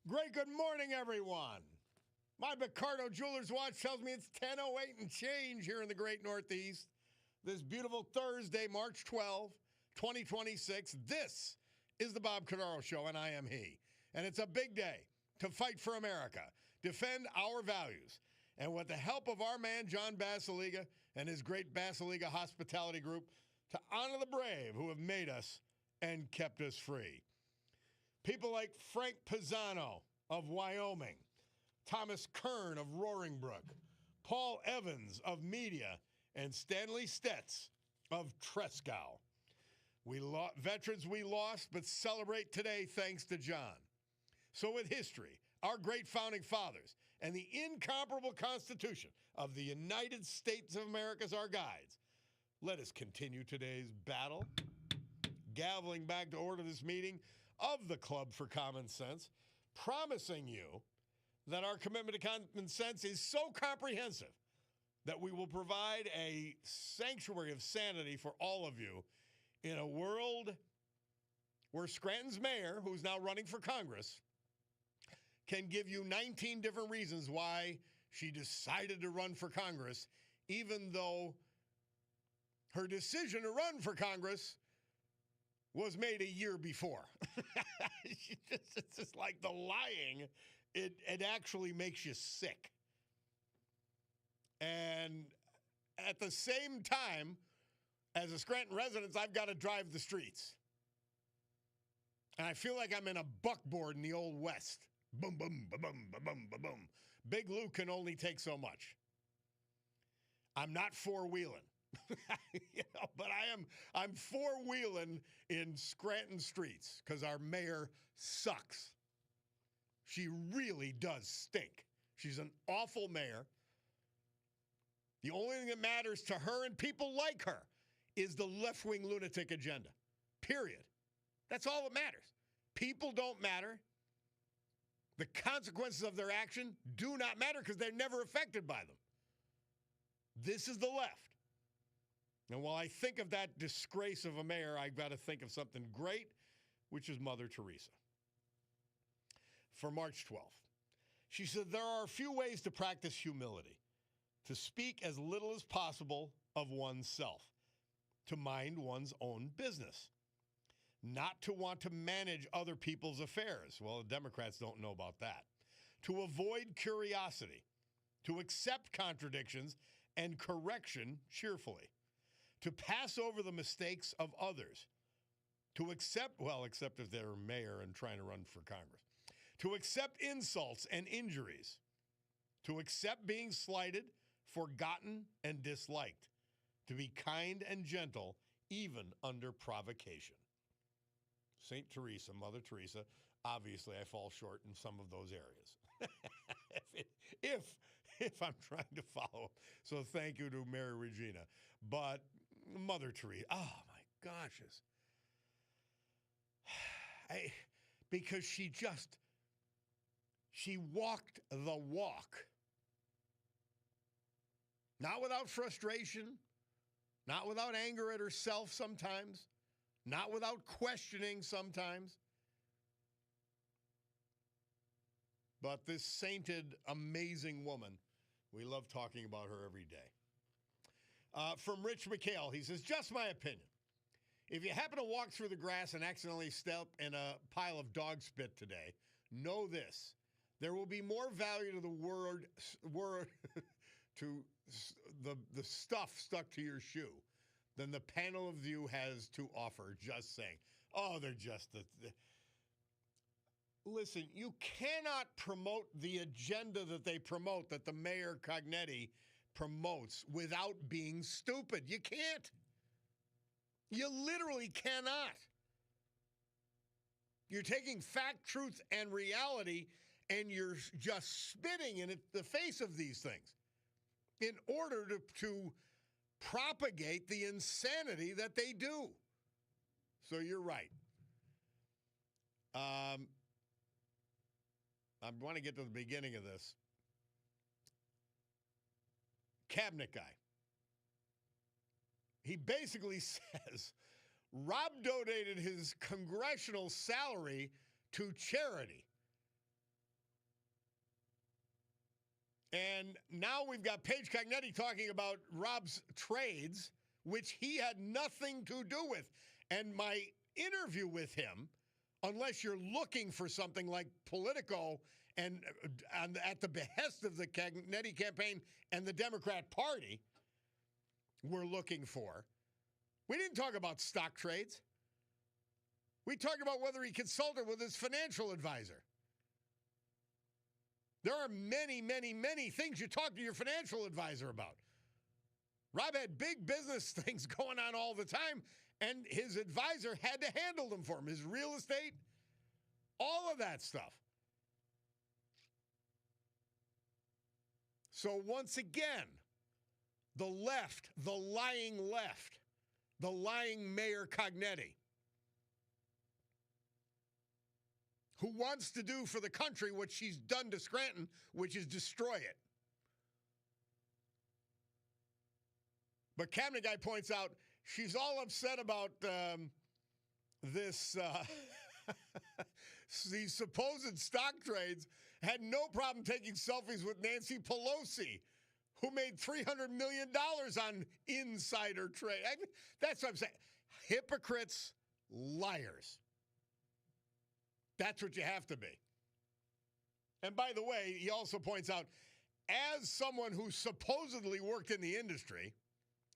Great good morning, everyone. My Picardo Jewelers watch tells me it's 10:08 and change here in the great Northeast. This beautiful Thursday, March 12, 2026. This is the Bob Cordaro Show, and I am he. And it's a big day to fight for America, defend our values, and with the help of our man, John Basiliga, and his great Basiliga Hospitality Group, to honor the brave who have made us and kept us free. People like Frank Pisano of Wyoming, Thomas Kern of Roaring Brook, Paul Evans of Media, and Stanley Stetz of Trescow. Veterans we lost, but celebrate today thanks to John. So with history, our great founding fathers, and the incomparable Constitution of the United States of America as our guides, let us continue today's battle, gaveling back to order this meeting of the Club for Common Sense, promising you that our commitment to common sense is so comprehensive that we will provide a sanctuary of sanity for all of you in a world where Scranton's mayor, who's now running for Congress, can give you 19 different reasons why she decided to run for Congress, even though her decision to run for Congress was made a year before. It's just like the lying. It actually makes you sick. And at the same time, as a Scranton resident, I've got to drive the streets. And I feel like I'm in a buckboard in the Old West. Boom, boom, ba boom, ba boom, ba boom. Big Lou can only take so much. I'm not four-wheeling. But I'm four-wheeling in Scranton streets because our mayor sucks. She really does stink. She's an awful mayor. The only thing that matters to her and people like her is the left-wing lunatic agenda. Period. That's all that matters. People don't matter. The consequences of their action do not matter because they're never affected by them. This is the left. And while I think of that disgrace of a mayor, I've got to think of something great, which is Mother Teresa. For March 12th, she said, there are a few ways to practice humility: to speak as little as possible of oneself, to mind one's own business, not to want to manage other people's affairs. Well, the Democrats don't know about that. To avoid curiosity, to accept contradictions and correction cheerfully, to pass over the mistakes of others, to accept if they're mayor and trying to run for Congress, to accept insults and injuries, to accept being slighted, forgotten, and disliked, to be kind and gentle, even under provocation. St. Teresa, Mother Teresa, obviously I fall short in some of those areas. if I'm trying to follow. So thank you to Mary Regina. But Mother Teresa, oh my gosh. Because she walked the walk. Not without frustration, not without anger at herself sometimes, not without questioning sometimes. But this sainted, amazing woman, we love talking about her every day. From Rich McHale, he says, just my opinion. If you happen to walk through the grass and accidentally step in a pile of dog spit today, know this: there will be more value to the word to the stuff stuck to your shoe than the panel of view has to offer. Just saying. Oh, they're just listen, you cannot promote the agenda that they promote, that the Mayor Cognetti promotes, without being stupid. You can't. You literally cannot. You're taking fact, truth, and reality, and you're just spitting in the face of these things in order to propagate the insanity that they do. So you're right. I want to get to the beginning of this. Cabinet guy. He basically says Rob donated his congressional salary to charity. And now we've got Paige Cognetti talking about Rob's trades, which he had nothing to do with. And my interview with him, unless you're looking for something like Politico and at the behest of the Cognetti campaign and the Democrat Party, we're looking for. We didn't talk about stock trades. We talked about whether he consulted with his financial advisor. There are many, many, many things you talk to your financial advisor about. Rob had big business things going on all the time, and his advisor had to handle them for him. His real estate, all of that stuff. So once again, the left, the lying Mayor Cognetti, who wants to do for the country what she's done to Scranton, which is destroy it. But Cabinet Guy points out she's all upset about these supposed stock trades, had no problem taking selfies with Nancy Pelosi, who made $300 million on insider trade. That's what I'm saying. Hypocrites, liars. That's what you have to be. And by the way, he also points out, as someone who supposedly worked in the industry,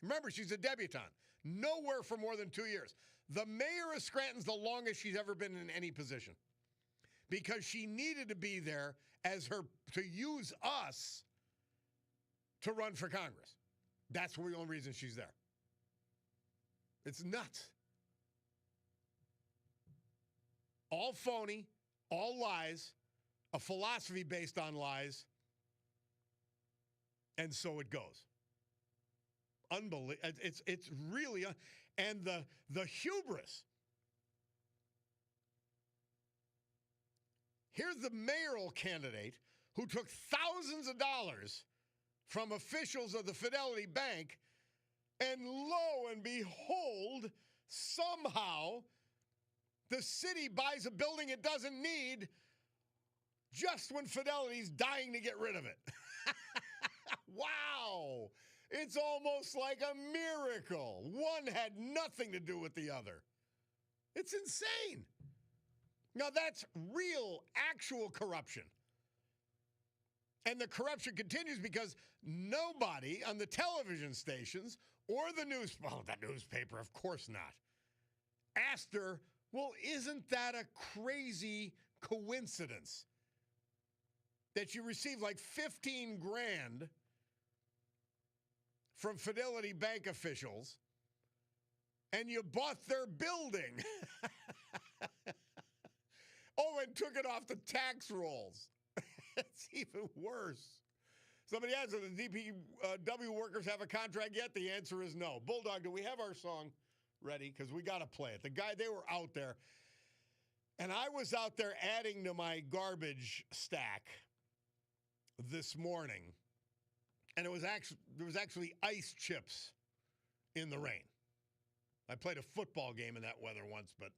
remember, she's a debutante, nowhere for more than 2 years. The mayor of Scranton's the longest she's ever been in any position because she needed to be there to use us to run for Congress. That's the only reason she's there. It's nuts. All phony, all lies, a philosophy based on lies, and so it goes. Unbelievable. It's really, and the hubris. Here's the mayoral candidate who took thousands of dollars from officials of the Fidelity Bank, and lo and behold, somehow the city buys a building it doesn't need just when Fidelity's dying to get rid of it. Wow. It's almost like a miracle. One had nothing to do with the other. It's insane. Now, that's real, actual corruption. And the corruption continues because nobody on the television stations or the newspaper, of course not, asked her, well, isn't that a crazy coincidence that you received like 15 grand from Fidelity Bank officials and you bought their building? Oh, and took it off the tax rolls. It's even worse. Somebody asked, do the DPW workers have a contract yet? The answer is no. Bulldog, do we have our song ready? Because we got to play it. They were out there. And I was out there adding to my garbage stack this morning. And there was actually ice chips in the rain. I played a football game in that weather once, but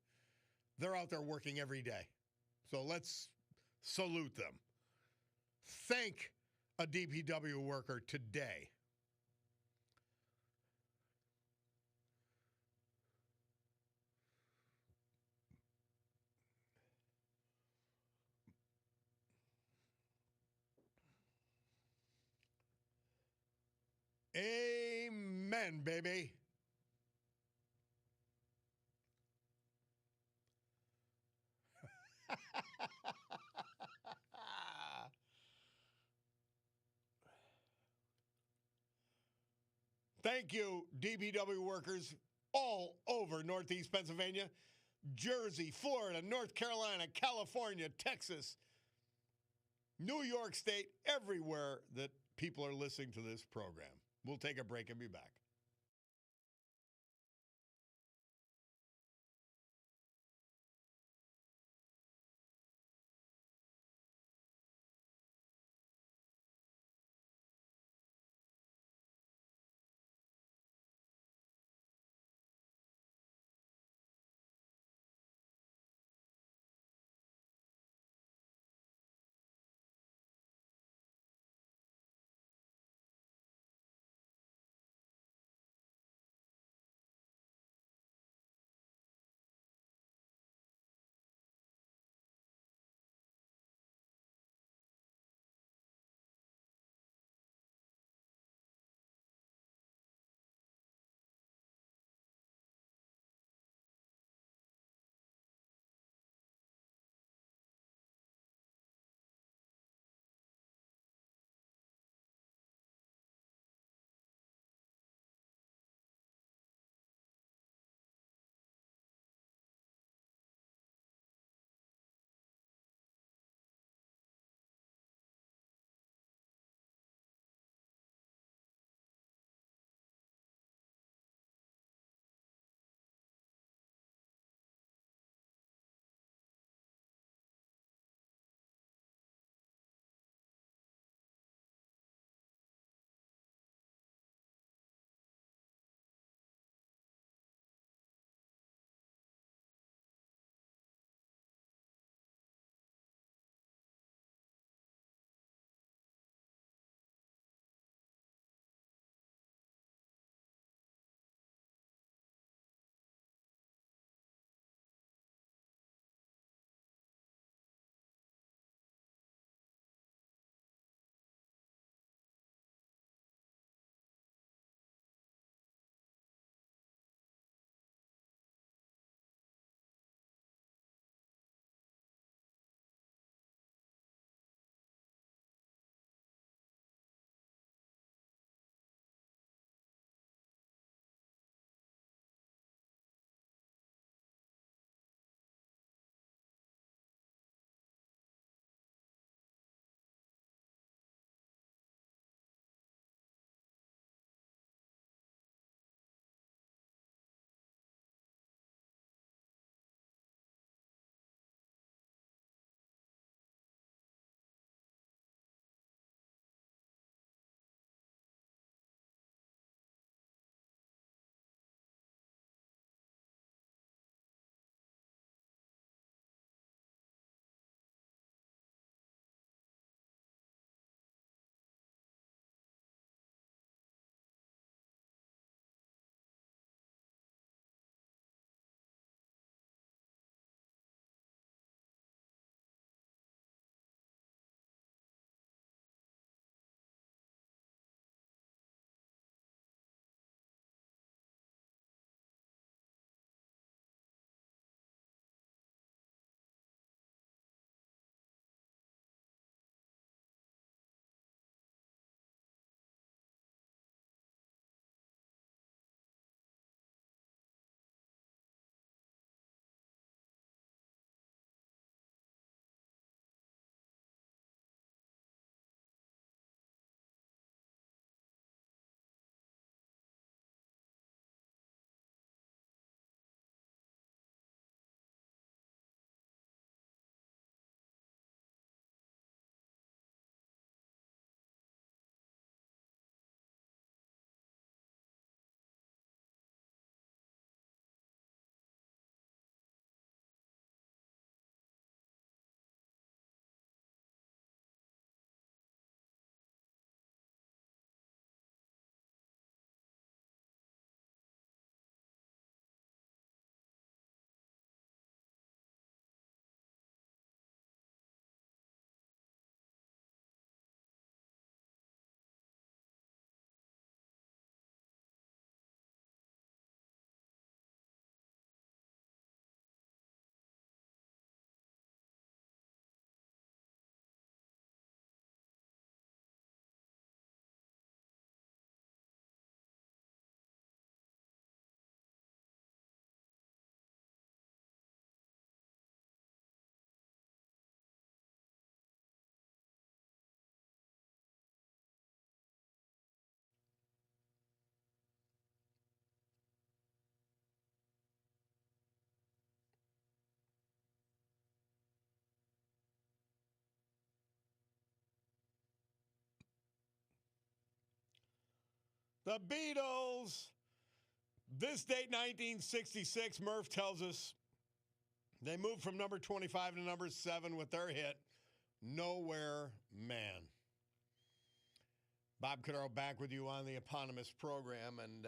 they're out there working every day. So let's salute them. Thank a DPW worker today. Amen, baby. Thank you, DPW workers all over Northeast Pennsylvania, Jersey, Florida, North Carolina, California, Texas, New York State, everywhere that people are listening to this program. We'll take a break and be back. The Beatles. This date, 1966, Murph tells us they moved from number 25 to number 7 with their hit, Nowhere Man. Bob Cordaro back with you on the eponymous program, and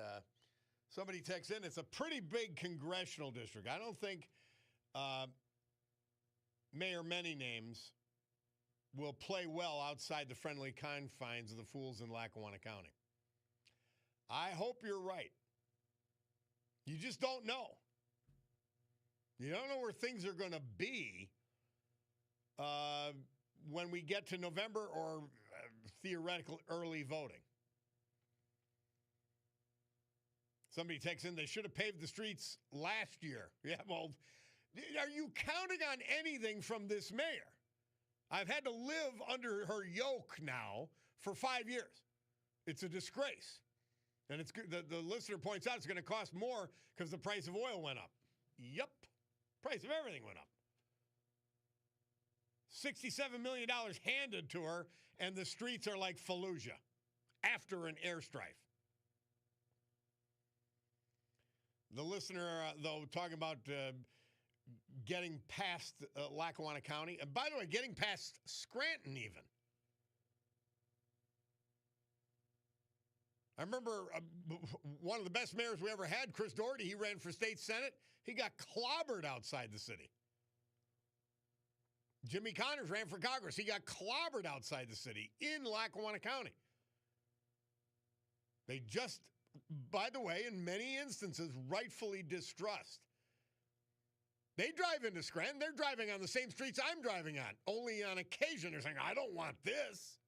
somebody texts in, it's a pretty big congressional district. I don't think Mayor Many Names will play well outside the friendly confines of the fools in Lackawanna County. I hope you're right. You just don't know. You don't know where things are going to be when we get to November or theoretical early voting. Somebody texts in, they should have paved the streets last year. Yeah, well, are you counting on anything from this mayor? I've had to live under her yoke now for 5 years. It's a disgrace. And it's the listener points out it's going to cost more because the price of oil went up. Yep. Price of everything went up. $67 million handed to her, and the streets are like Fallujah after an airstrike. The listener, though, talking about getting past Lackawanna County, and by the way, getting past Scranton even. I remember one of the best mayors we ever had, Chris Doherty, he ran for state senate. He got clobbered outside the city. Jimmy Connors ran for Congress. He got clobbered outside the city in Lackawanna County. They just, by the way, in many instances, rightfully distrust. They drive into Scranton. They're driving on the same streets I'm driving on. Only on occasion they're saying, I don't want this.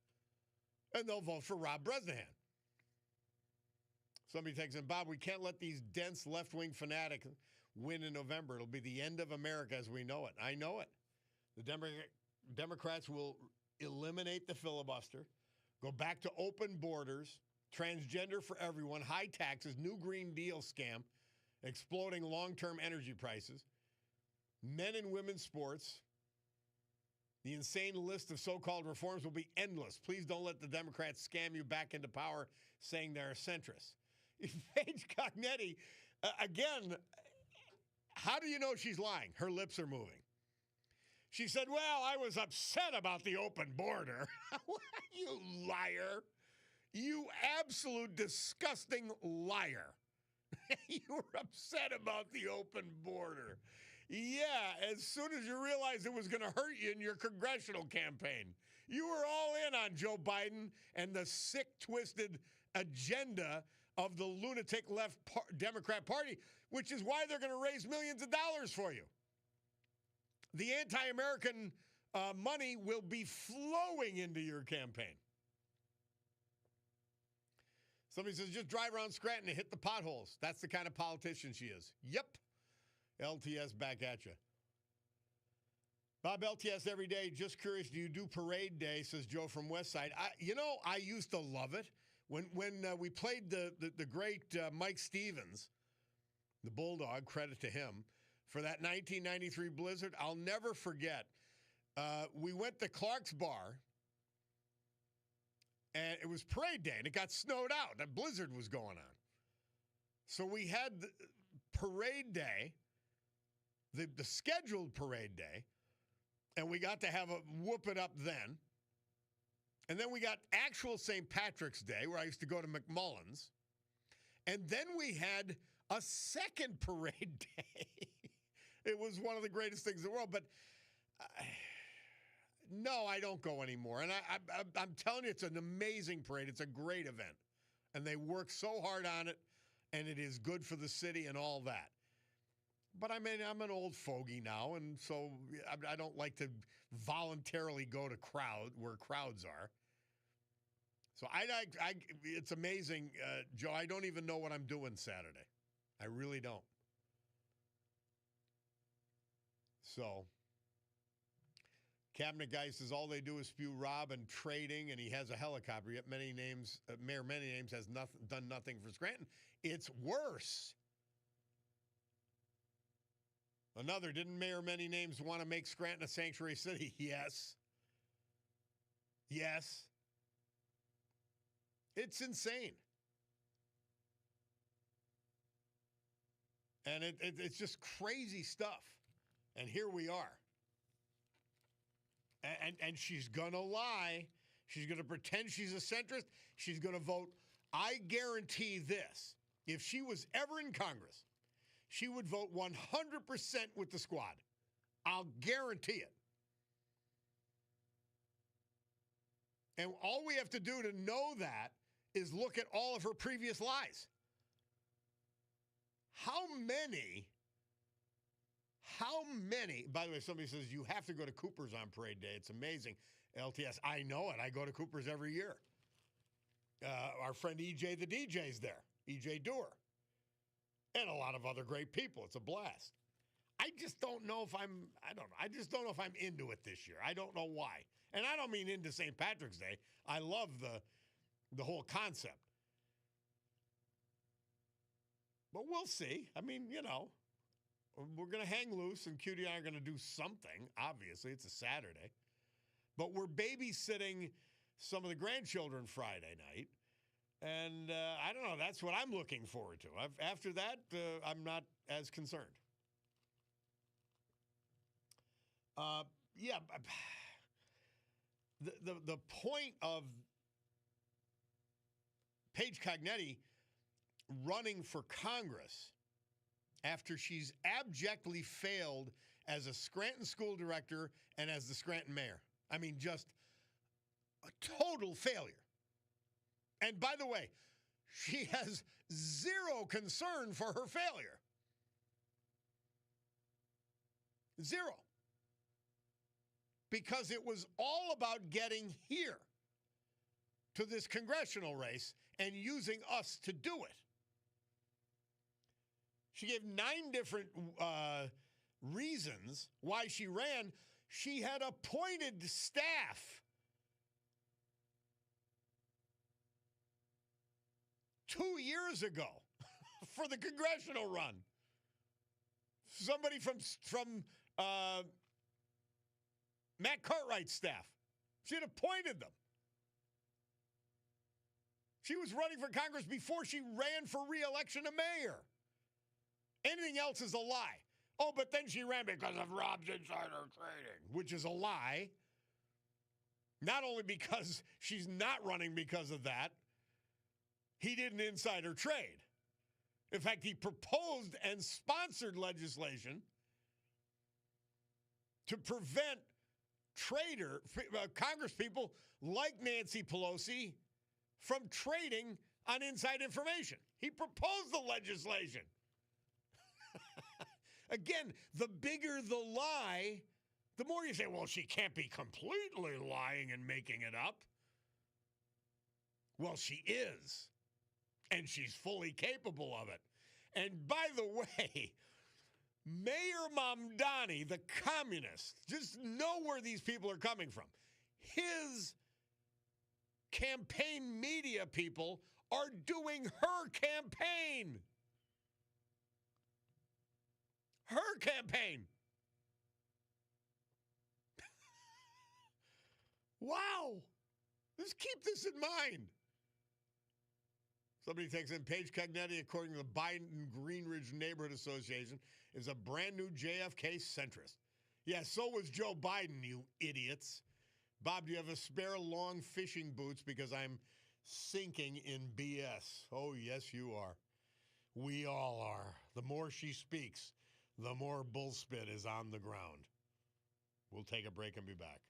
And they'll vote for Rob Bresnahan. Somebody takes in, Bob, we can't let these dense left-wing fanatics win in November. It'll be the end of America as we know it. I know it. The Democrats will eliminate the filibuster, go back to open borders, transgender for everyone, high taxes, new Green Deal scam, exploding long-term energy prices, men and women's sports. The insane list of so-called reforms will be endless. Please don't let the Democrats scam you back into power saying they're centrist. Paige Cognetti, again, how do you know she's lying? Her lips are moving. She said, well, I was upset about the open border. You liar. You absolute disgusting liar. You were upset about the open border. Yeah, as soon as you realized it was going to hurt you in your congressional campaign. You were all in on Joe Biden and the sick, twisted agenda of the lunatic left Democrat Party, which is why they're going to raise millions of dollars for you. The anti-American money will be flowing into your campaign. Somebody says, just drive around Scranton and hit the potholes. That's the kind of politician she is. Yep. LTS back at you. Bob, LTS every day. Just curious, do you do parade day, says Joe from Westside. I used to love it. When we played the great Mike Stevens, the Bulldog, credit to him, for that 1993 blizzard, I'll never forget. We went to Clark's Bar, and it was parade day, and it got snowed out. A blizzard was going on. So we had the parade day, the scheduled parade day, and we got to have a whoop it up then. And then we got actual St. Patrick's Day, where I used to go to McMullen's. And then we had a second parade day. It was one of the greatest things in the world. But no, I don't go anymore. And I'm telling you, it's an amazing parade. It's a great event. And they work so hard on it, and it is good for the city and all that. But I mean, I'm an old fogey now, and so I don't like to voluntarily go to where crowds are. So it's amazing, Joe. I don't even know what I'm doing Saturday. I really don't. So, cabinet guy says all they do is spew Rob and trading, and he has a helicopter. Yet Mayor Many Names has done nothing for Scranton. It's worse. Another, didn't Mayor Many Names want to make Scranton a sanctuary city? Yes. Yes. It's insane. And it's just crazy stuff. And here we are. And she's going to lie. She's going to pretend she's a centrist. She's going to vote. I guarantee this. If she was ever in Congress, she would vote 100% with the squad. I'll guarantee it. And all we have to do to know that is look at all of her previous lies. How many, by the way, somebody says you have to go to Cooper's on parade day. It's amazing. LTS, I know it. I go to Cooper's every year. Our friend EJ the DJ's there, EJ Doer, and a lot of other great people. It's a blast. I just don't know if I just don't know if I'm into it this year. I don't know why. And I don't mean into St. Patrick's Day. I love the whole concept. But we'll see. I mean, we're going to hang loose, and QT and I are going to do something. Obviously, it's a Saturday. But we're babysitting some of the grandchildren Friday night. And I don't know. That's what I'm looking forward to. After that, I'm not as concerned. The point of Paige Cognetti running for Congress after she's abjectly failed as a Scranton school director and as the Scranton mayor. I mean, just a total failure. And by the way, she has zero concern for her failure. Zero. Because it was all about getting here to this congressional race and using us to do it. She gave 9 different reasons why she ran. She had appointed staff 2 years ago for the congressional run. Somebody from Matt Cartwright's staff. She had appointed them. She was running for Congress before she ran for re-election to mayor. Anything else is a lie. Oh, but then she ran because of Rob's insider trading, which is a lie. Not only because she's not running because of that, he didn't insider trade. In fact, he proposed and sponsored legislation to prevent congresspeople like Nancy Pelosi from trading on inside information. He proposed the legislation. Again, the bigger the lie, the more you say, well, she can't be completely lying and making it up. Well, she is. And she's fully capable of it. And by the way, Mayor Mamdani, the communist, just know where these people are coming from. His campaign media people are doing her campaign. Her campaign. Wow. Just keep this in mind. Somebody takes in Paige Cognetti, according to the Biden-Greenridge Neighborhood Association, is a brand new JFK centrist. Yeah, so was Joe Biden, you idiots. Bob, do you have a spare long fishing boots? Because I'm sinking in BS. Oh, yes, you are. We all are. The more she speaks, the more bullspit is on the ground. We'll take a break and be back.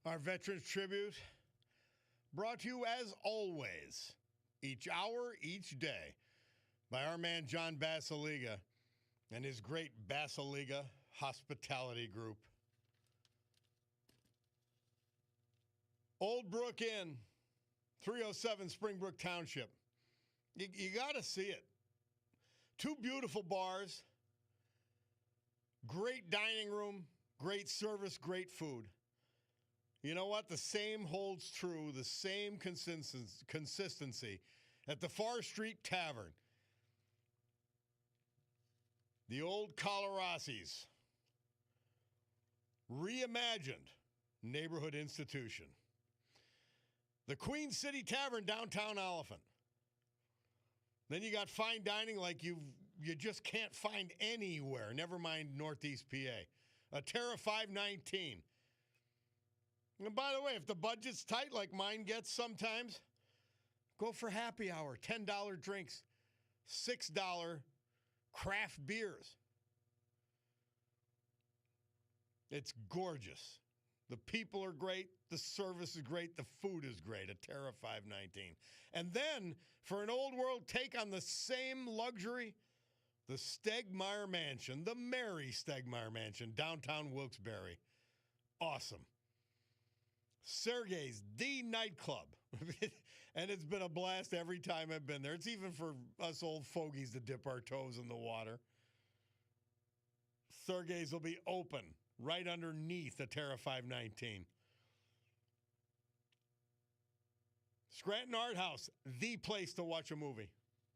Our Veterans Tribute brought to you as always, each hour, each day, by our man John Basiliga and his great Basiliga Hospitality Group. Old Brook Inn, 307 Springbrook Township. You got to see it. Two beautiful bars, great dining room, great service, great food. You know what? The same holds true, the same consistency at the Far Street Tavern. The old Colorasi's reimagined neighborhood institution. The Queen City Tavern, downtown Elephant. Then you got fine dining like you just can't find anywhere, never mind Northeast PA. A Terra 519. And by the way, if the budget's tight like mine gets sometimes, go for happy hour, $10 drinks, $6 craft beers. It's gorgeous. The people are great. The service is great. The food is great at Terra 519. And then, for an old world take on the same luxury, the Stegmeyer Mansion, the Mary Stegmeyer Mansion, downtown Wilkes-Barre. Awesome. Sergei's, the nightclub. And it's been a blast every time I've been there. It's even for us old fogies to dip our toes in the water. Sergei's will be open right underneath the Terra 519. Scranton Art House, the place to watch a movie.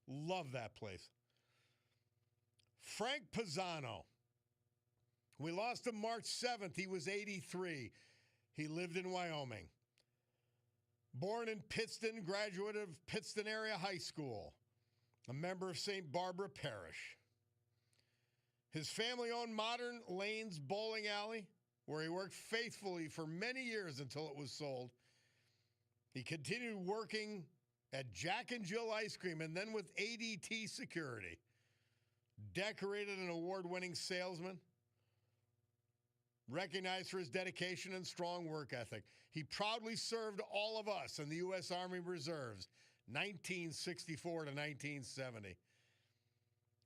Love that place. Frank Pisano. We lost him March 7th. He was 83. He lived in Wyoming. Born in Pittston, graduate of Pittston Area High School, a member of St. Barbara Parish. His family owned Modern Lanes Bowling Alley, where he worked faithfully for many years until it was sold. He continued working at Jack and Jill Ice Cream and then with ADT Security. Decorated and award-winning salesman. Recognized for his dedication and strong work ethic. He proudly served all of us in the U.S. Army Reserves, 1964 to 1970.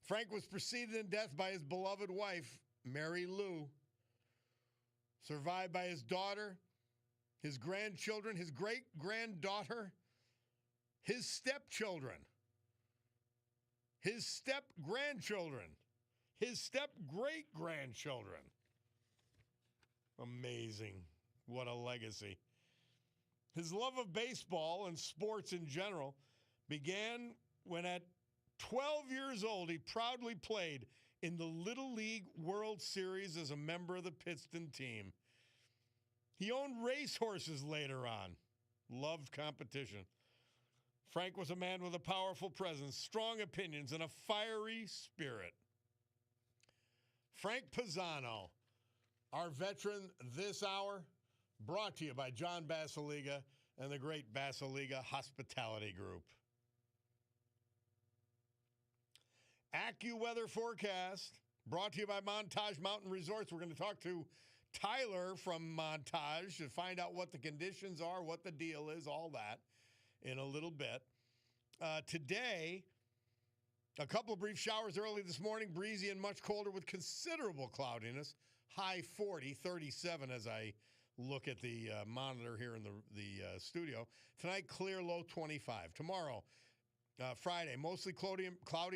Frank was preceded in death by his beloved wife, Mary Lou, survived by his daughter, his grandchildren, his great-granddaughter, his stepchildren, his step-grandchildren, his step-great-grandchildren. Amazing. What a legacy. His love of baseball and sports in general began when at 12 years old, he proudly played in the Little League World Series as a member of the Pittston team. He owned racehorses later on. Loved competition. Frank was a man with a powerful presence, strong opinions, and a fiery spirit. Frank Pisano, our veteran this hour, brought to you by John Basiliga and the great Basiliga Hospitality Group. AccuWeather forecast brought to you by Montage Mountain Resorts. We're going to talk to Tyler from Montage to find out what the conditions are, what the deal is, all that in a little bit. Today, a couple of brief showers early this morning, breezy and much colder with considerable cloudiness. High 40, 37 as I look at the monitor here in the studio. Tonight, clear, low 25. Tomorrow, Friday, mostly cloudy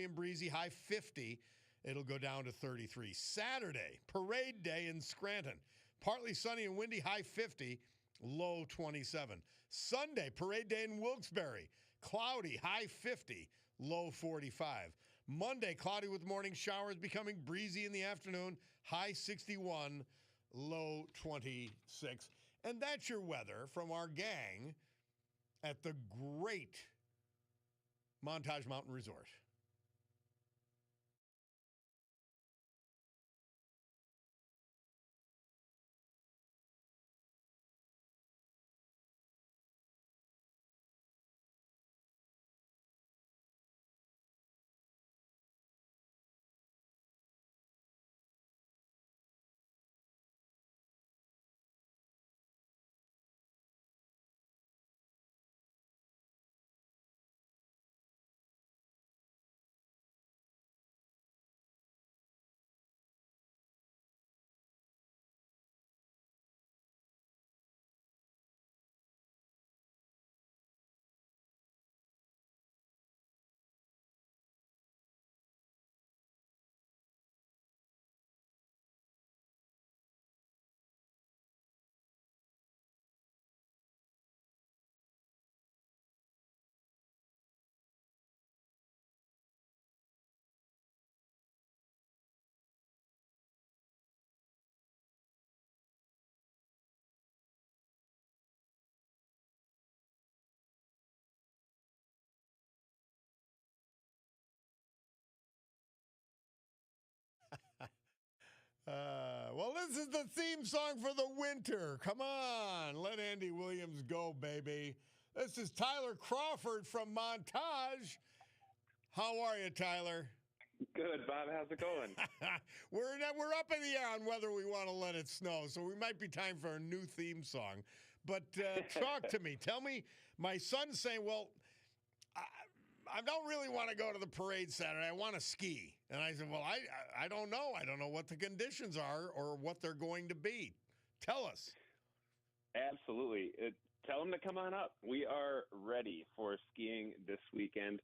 and breezy, high 50. It'll go down to 33. Saturday, parade day in Scranton. Partly sunny and windy, high 50, low 27. Sunday, parade day in Wilkes-Barre. Cloudy, high 50, low 45. Monday, cloudy with morning showers, becoming breezy in the afternoon, high 61, low 26. And that's your weather from our gang at the great Montage Mountain Resort. Well, this is the theme song for the winter. Come on, let Andy Williams go, baby. This is Tyler Crawford from Montage. How are you, Tyler? Good, Bob. How's it going? We're up in the air on whether we want to let it snow, so we might be time for a new theme song. But talk to me. Tell me, my son's saying, well, I don't really want to go to the parade Saturday. I want to ski. And I said, well, I don't know. I don't know what the conditions are or what they're going to be. Tell us. Absolutely. Tell them to come on up. We are ready for skiing this weekend,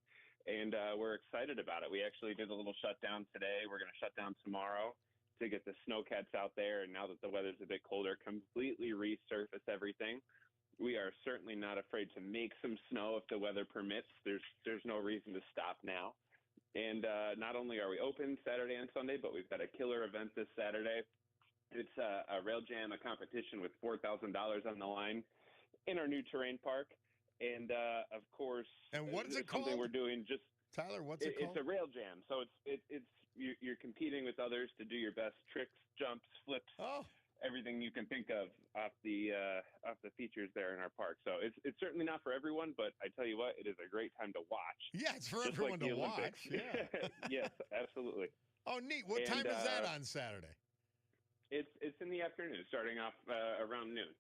and we're excited about it. We actually did a little shutdown today. We're going to shut down tomorrow to get the snowcats out there, and now that the weather's a bit colder, completely resurface everything. We are certainly not afraid to make some snow if the weather permits. There's no reason to stop now. And not only are we open Saturday and Sunday, but we've got a killer event this Saturday. It's a rail jam, a competition with $4,000 on the line in our new terrain park. And, of course, and what is it called? Something we're doing just Tyler, what's it called? It's a rail jam. So you're competing with others to do your best tricks, jumps, flips. Oh. Everything you can think of off the features there in our park. So it's certainly not for everyone, but I tell you what, it is a great time to watch. Yeah, it's for everyone to watch. Yeah. Yes, absolutely. Oh, neat. What time is that on Saturday? It's in the afternoon, starting off around noon.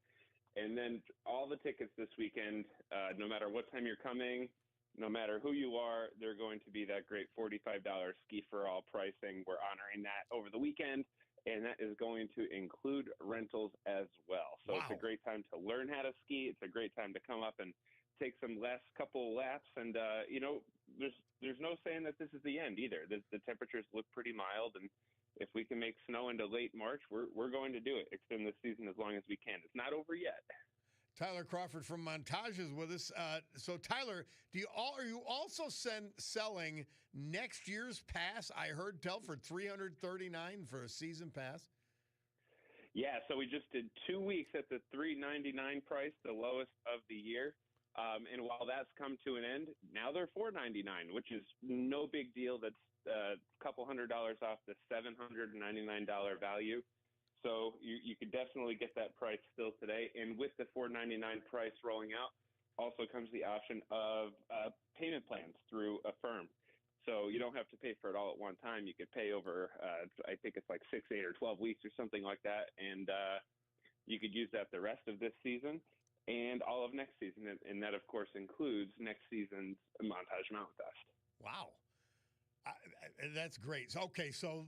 And then all the tickets this weekend, no matter what time you're coming, no matter who you are, they're going to be that great $45 ski for all pricing. We're honoring that over the weekend. And that is going to include rentals as well. So It's a great time to learn how to ski. It's a great time to come up and take some last couple laps. And, there's no saying that this is the end either. The temperatures look pretty mild. And if we can make snow into late March, we're going to do it. Extend the season as long as we can. It's not over yet. Tyler Crawford from Montage is with us. So, Tyler, are you also selling next year's pass? I heard tell for $339 for a season pass. Yeah, so we just did 2 weeks at the $399 price, the lowest of the year. And while that's come to an end, now they're $499, which is no big deal. That's a couple $100 off the $799 value. So you could definitely get that price still today. And with the $499 price rolling out, also comes the option of payment plans through Affirm. So you don't have to pay for it all at one time. You could pay over, I think it's like 6, 8, or 12 weeks or something like that. And you could use that the rest of this season and all of next season. And that, of course, includes next season's Montage Mountain Fest. Wow. That's great. Okay, so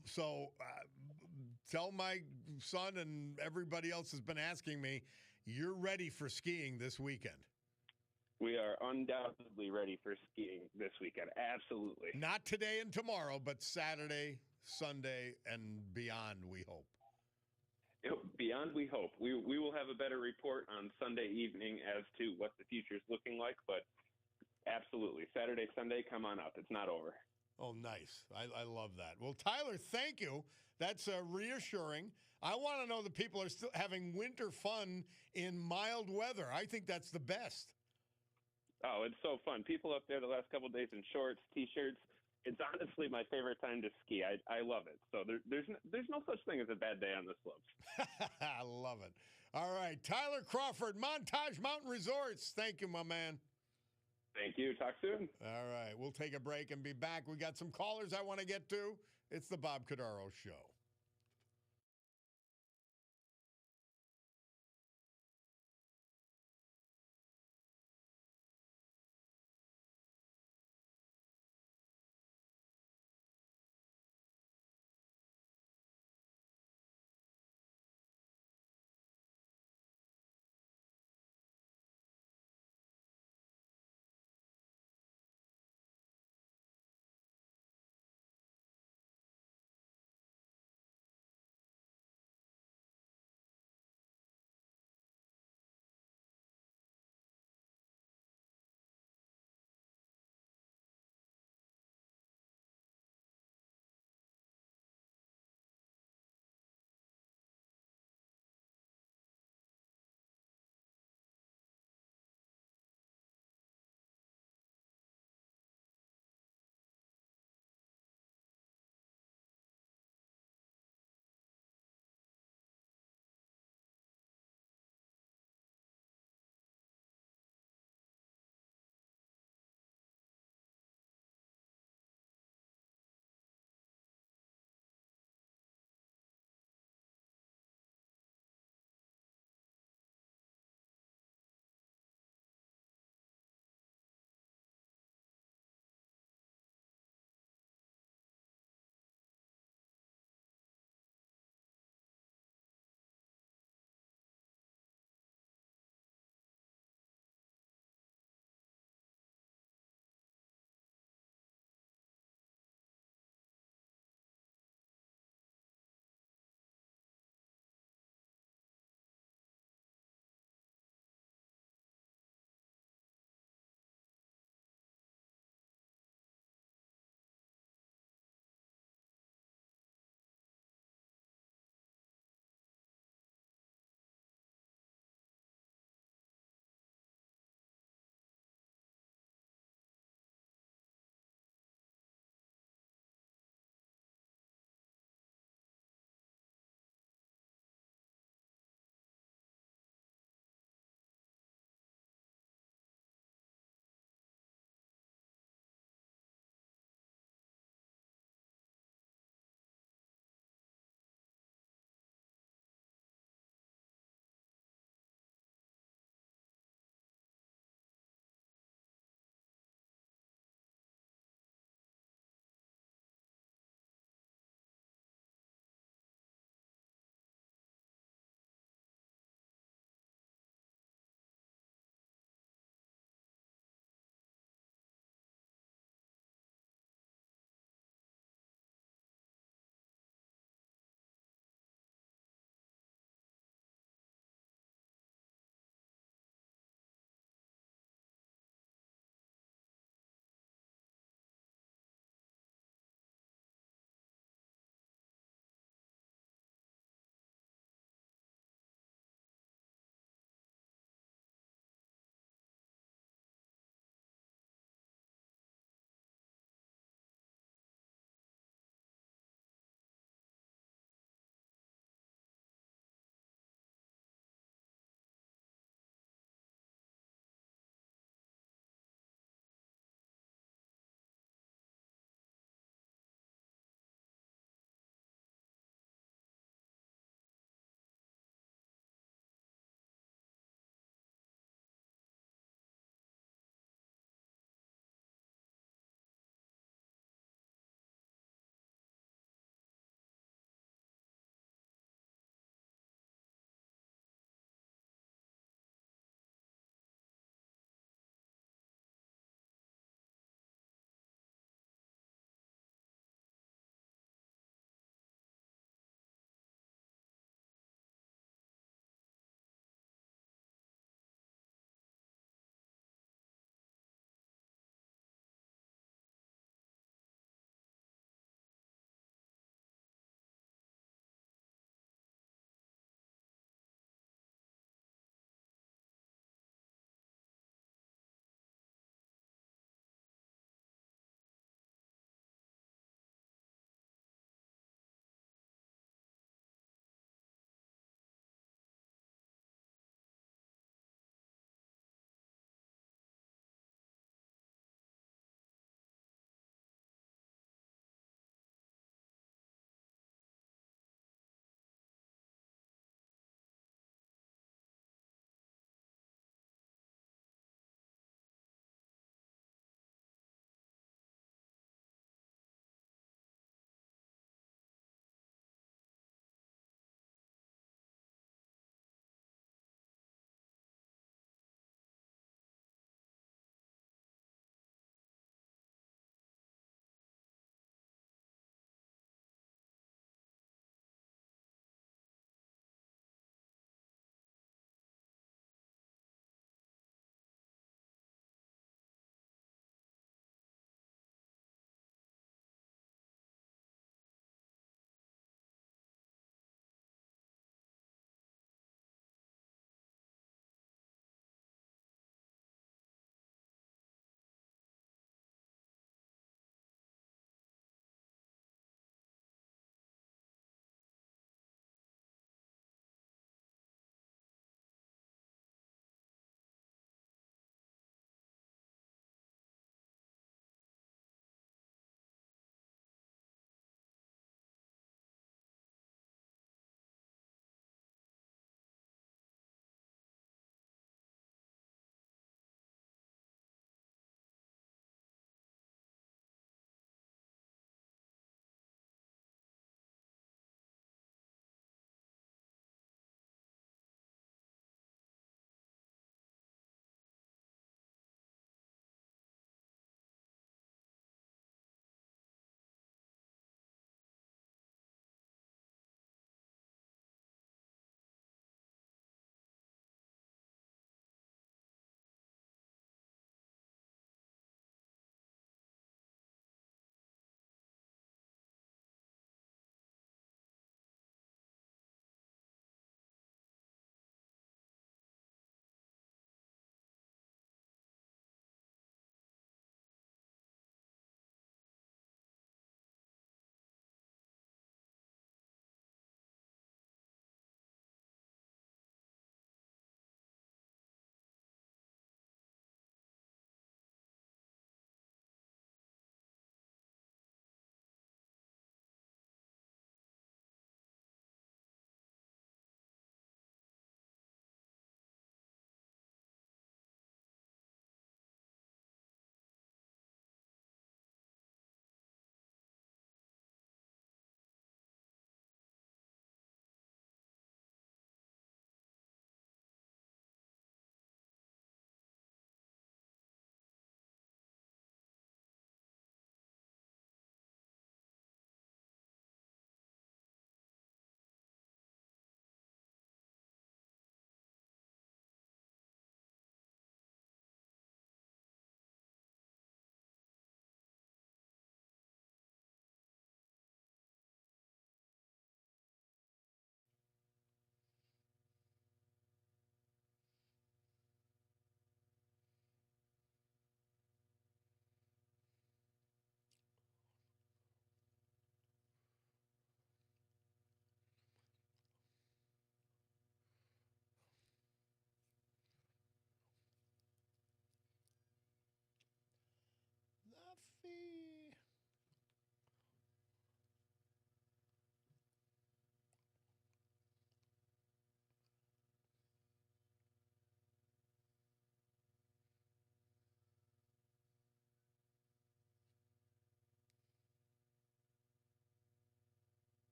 tell my son and everybody else has been asking me, you're ready for skiing this weekend. We are undoubtedly ready for skiing this weekend. Absolutely. Not today and tomorrow, but Saturday, Sunday, and beyond, we hope. Beyond, we hope. We will have a better report on Sunday evening as to what the future is looking like, but absolutely. Saturday, Sunday, come on up. It's not over. Oh, nice. I love that. Well, Tyler, thank you. That's reassuring. I want to know that people are still having winter fun in mild weather. I think that's the best. Oh, it's so fun. People up there the last couple of days in shorts, T-shirts. It's honestly my favorite time to ski. I love it. So there's no such thing as a bad day on the slopes. I love it. All right. Tyler Crawford, Montage Mountain Resorts. Thank you, my man. Thank you. Talk soon. All right. We'll take a break and be back. We got some callers I want to get to. It's the Bob Cordaro Show.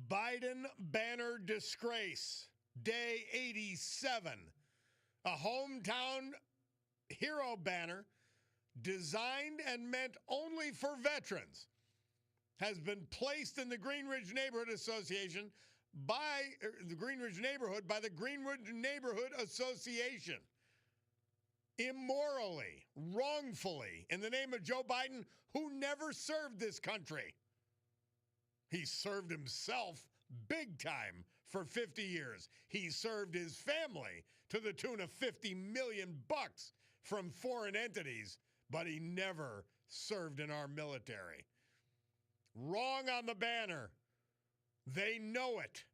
Biden banner disgrace, day 87. A hometown hero banner designed and meant only for veterans has been placed in the Green Ridge Neighborhood Association by the Greenridge Neighborhood by the Greenridge Neighborhood Association. Immorally, wrongfully, in the name of Joe Biden, who never served this country. He served himself big time for 50 years. He served his family to the tune of $50 million from foreign entities, but he never served in our military. Wrong on the banner. They know it.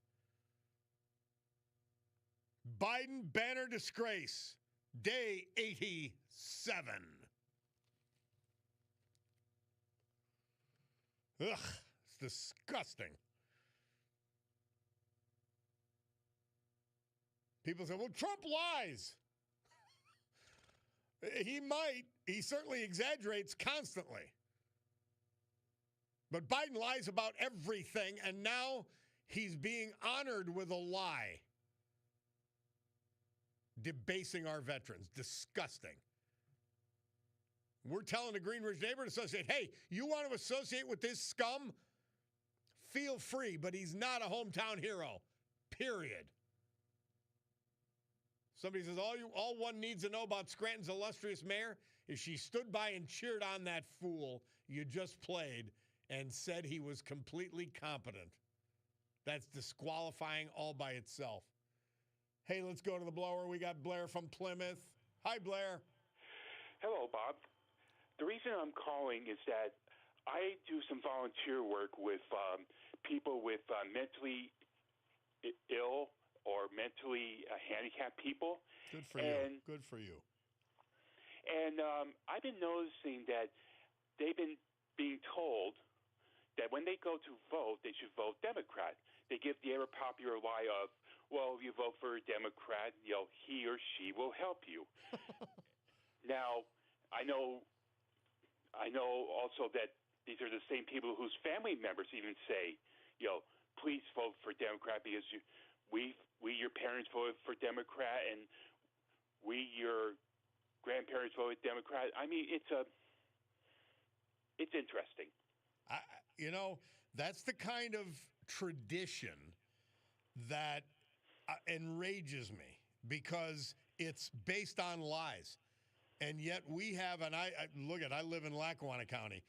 Biden banner disgrace, day 87. Ugh, it's disgusting. People say, well, Trump lies. He might. He certainly exaggerates constantly. But Biden lies about everything, and now he's being honored with a lie. Debasing our veterans. Disgusting. We're telling the Green Ridge Neighborhood Association, hey, you want to associate with this scum? Feel free, but he's not a hometown hero. Period. Somebody says, all one needs to know about Scranton's illustrious mayor is she stood by and cheered on that fool you just played and said he was completely competent. That's disqualifying all by itself. Hey, let's go to the blower. We got Blair from Plymouth. Hi, Blair. Hello, Bob. The reason I'm calling is that I do some volunteer work with people with mentally ill or mentally handicapped people. Good for you. Good for you. And I've been noticing that they've been being told that when they go to vote, they should vote Democrat. They give the ever popular lie of, well, if you vote for a Democrat, he or she will help you. Now, I know also that these are the same people whose family members even say, please vote for Democrat because we your parents voted for Democrat and we your grandparents voted Democrat. I mean, it's interesting. That's the kind of tradition that enrages me because it's based on lies. And yet we have, and I live in Lackawanna County,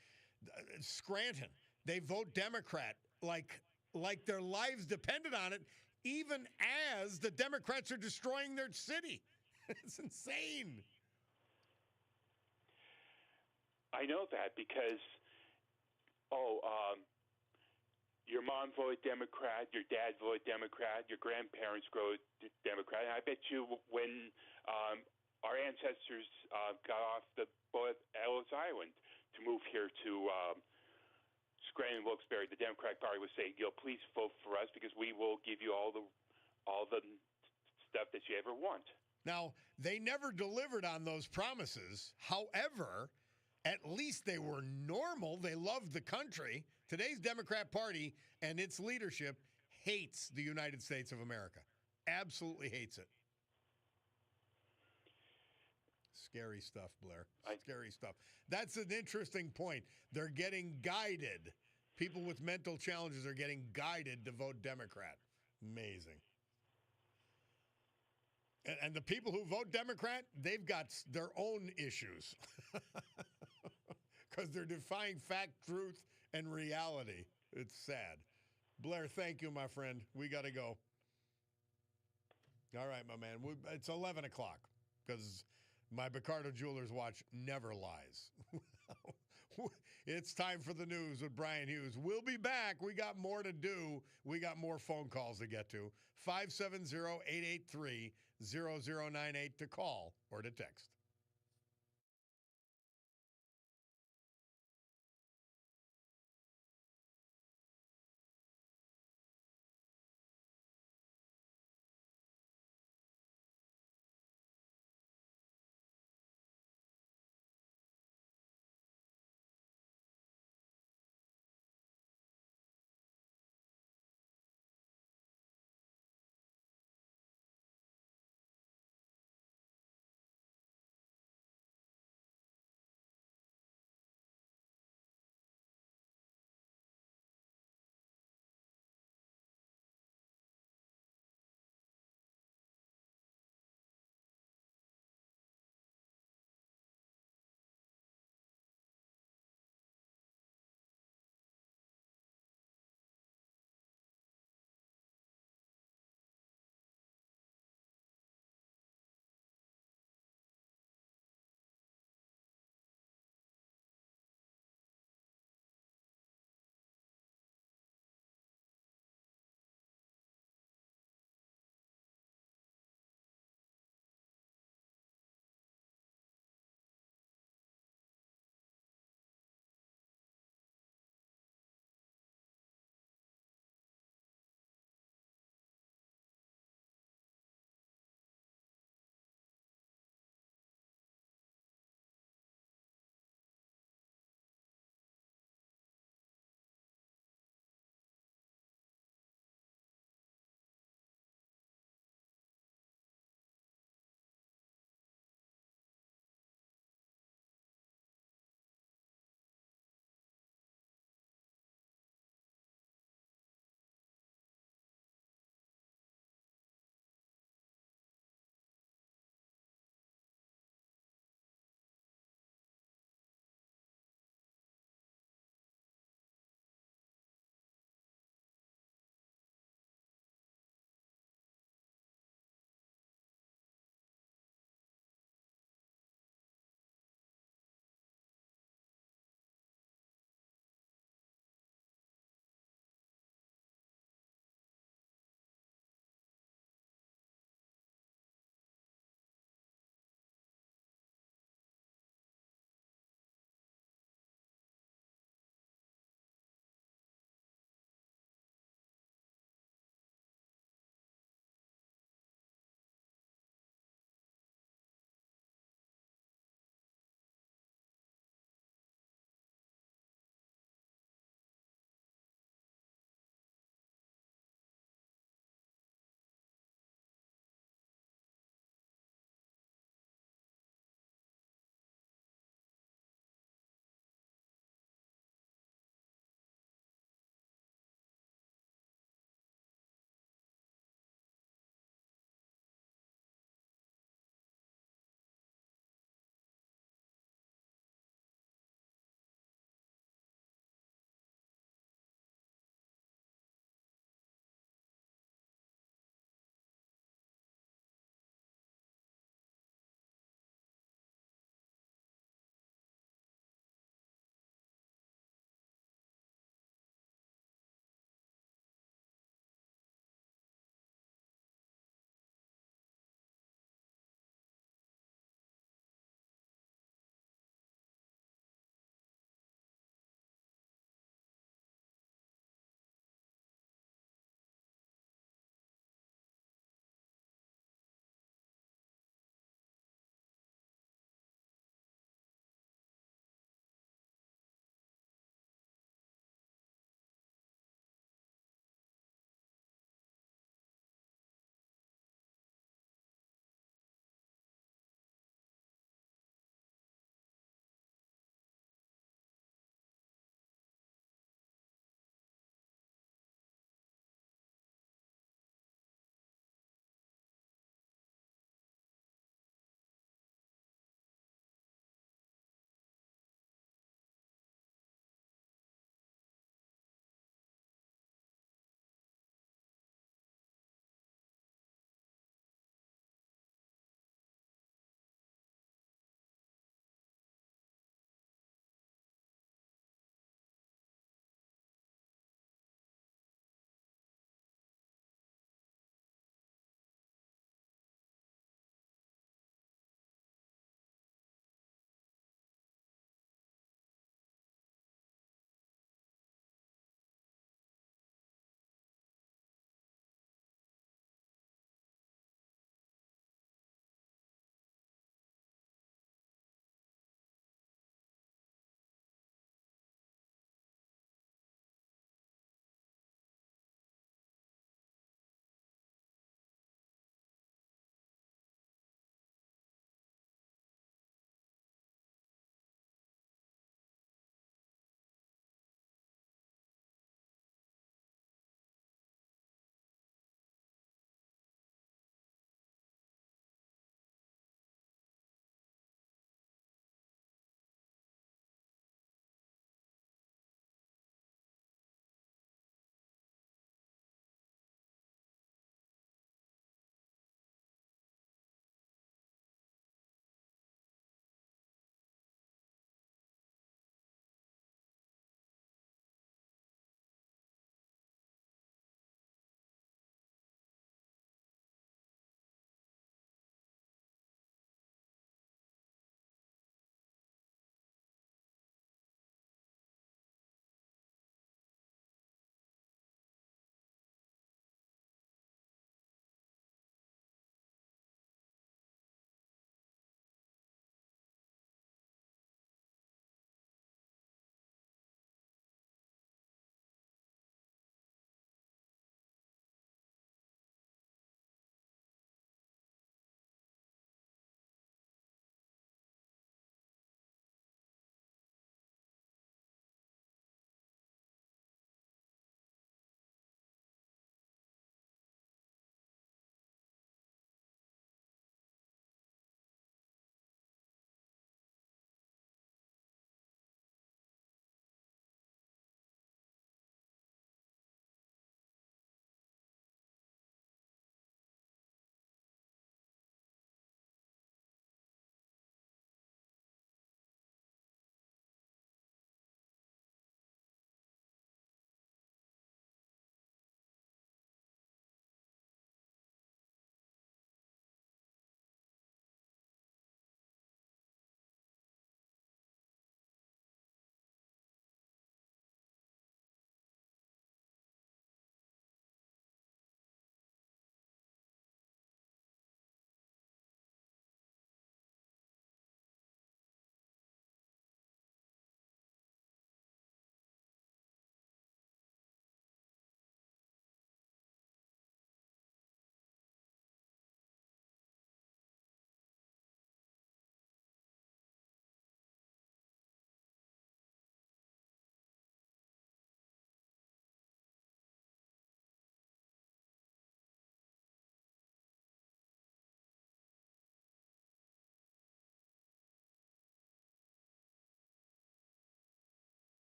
Scranton, they vote Democrat like their lives depended on it, even as the Democrats are destroying their city. It's insane. I know that because, your mom voted Democrat, your dad voted Democrat, your grandparents voted Democrat. And I bet you when our ancestors got off the boat at Ellis Island to move here to Scranton, Wilkes-Barre. The Democratic Party was saying, please vote for us because we will give you all the stuff that you ever want. Now, they never delivered on those promises. However, at least they were normal. They loved the country. Today's Democrat Party and its leadership hates the United States of America. Absolutely hates it. Scary stuff, Blair. Scary stuff. That's an interesting point. They're getting guided. People with mental challenges are getting guided to vote Democrat. Amazing. And the people who vote Democrat, they've got their own issues because they're defying fact, truth, and reality. It's sad. Blair, thank you, my friend. We got to go. All right, my man. It's 11 o'clock because my Picardo Jewelers watch never lies. It's time for the news with Brian Hughes. We'll be back. We got more to do. We got more phone calls to get to. 570-883-0098 to call or to text.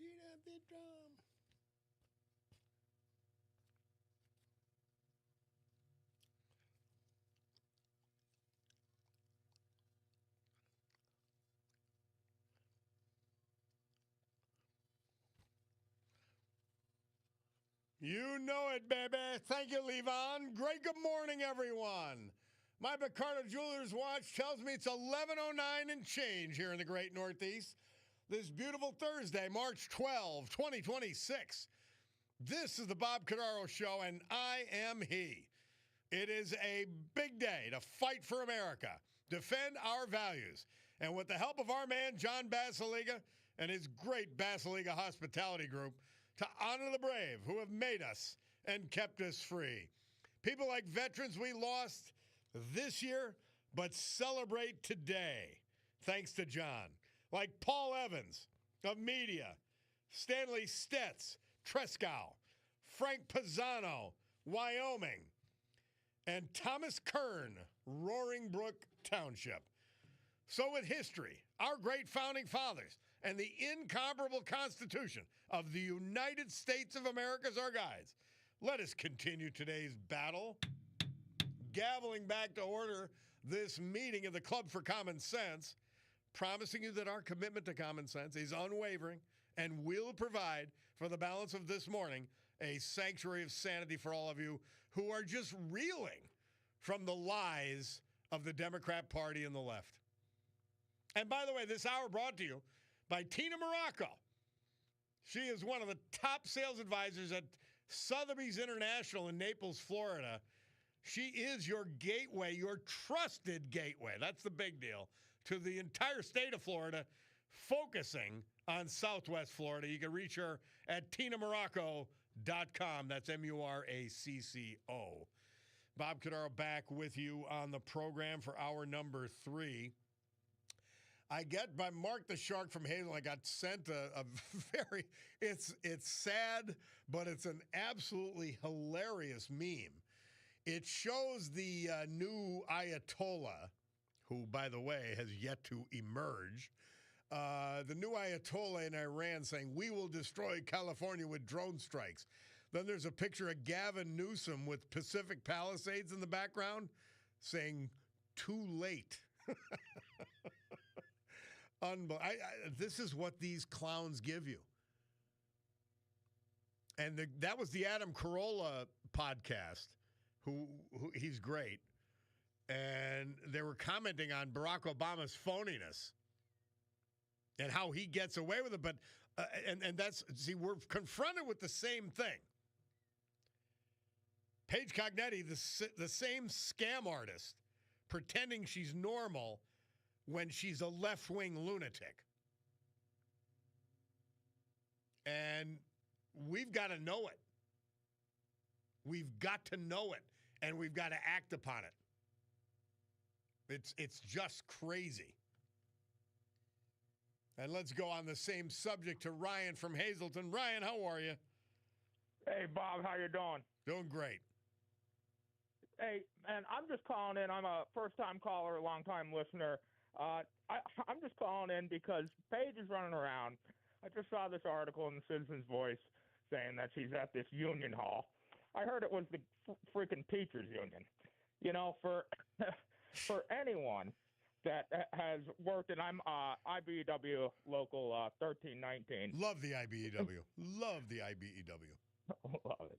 Beat up the drum. You know it, baby. Thank you, Levon. Great good morning, everyone. My Bacardo Jewelers watch tells me it's 11:09 and change here in the great Northeast. This beautiful Thursday, March 12, 2026. This is the Bob Cordaro Show, and I am he. It is a big day to fight for America, defend our values, and with the help of our man, John Basiliga, and his great Basiliga Hospitality Group, to honor the brave who have made us and kept us free. People like veterans we lost this year, but celebrate today, thanks to John. Like Paul Evans of media, Stanley Stetz, Trescow, Frank Pisano, Wyoming, and Thomas Kern, Roaring Brook Township. So with history, our great founding fathers, and the incomparable Constitution of the United States of America as our guides, let us continue today's battle, gaveling back to order this meeting of the Club for Common Sense, promising you that our commitment to common sense is unwavering and will provide for the balance of this morning a sanctuary of sanity for all of you who are just reeling from the lies of the Democrat Party and the left. And by the way, this hour brought to you by Tina Morocco. She is one of the top sales advisors at Sotheby's International in Naples, Florida. She is your gateway, your trusted gateway. That's the big deal. To the entire state of Florida, focusing on Southwest Florida. You can reach her at tinamorocco.com. That's MURACCO. Bob Cordaro back with you on the program for hour number 3. I get by Mark the Shark from Hazel. I got sent a very, it's sad, but it's an absolutely hilarious meme. It shows the new Ayatollah, who, by the way, has yet to emerge. The new Ayatollah in Iran saying, "We will destroy California with drone strikes." Then there's a picture of Gavin Newsom with Pacific Palisades in the background saying, "Too late." This is what these clowns give you. And that was the Adam Carolla podcast, who he's great. And they were commenting on Barack Obama's phoniness and how he gets away with it. But and that's, see, we're confronted with the same thing. Paige Cognetti, the same scam artist, pretending she's normal when she's a left-wing lunatic. And we've got to know it. We've got to know it, and we've got to act upon it. It's just crazy. And let's go on the same subject to Ryan from Hazleton. Ryan, how are you? Hey, Bob, how you doing? Doing great. Hey, man, I'm just calling in. I'm a first-time caller, long-time listener. I'm just calling in because Paige is running around. I just saw this article in the Citizen's Voice saying that she's at this union hall. I heard it was the freaking teachers union. You know, for for anyone that has worked, and I'm IBEW local 1319. Love the IBEW. Love the IBEW.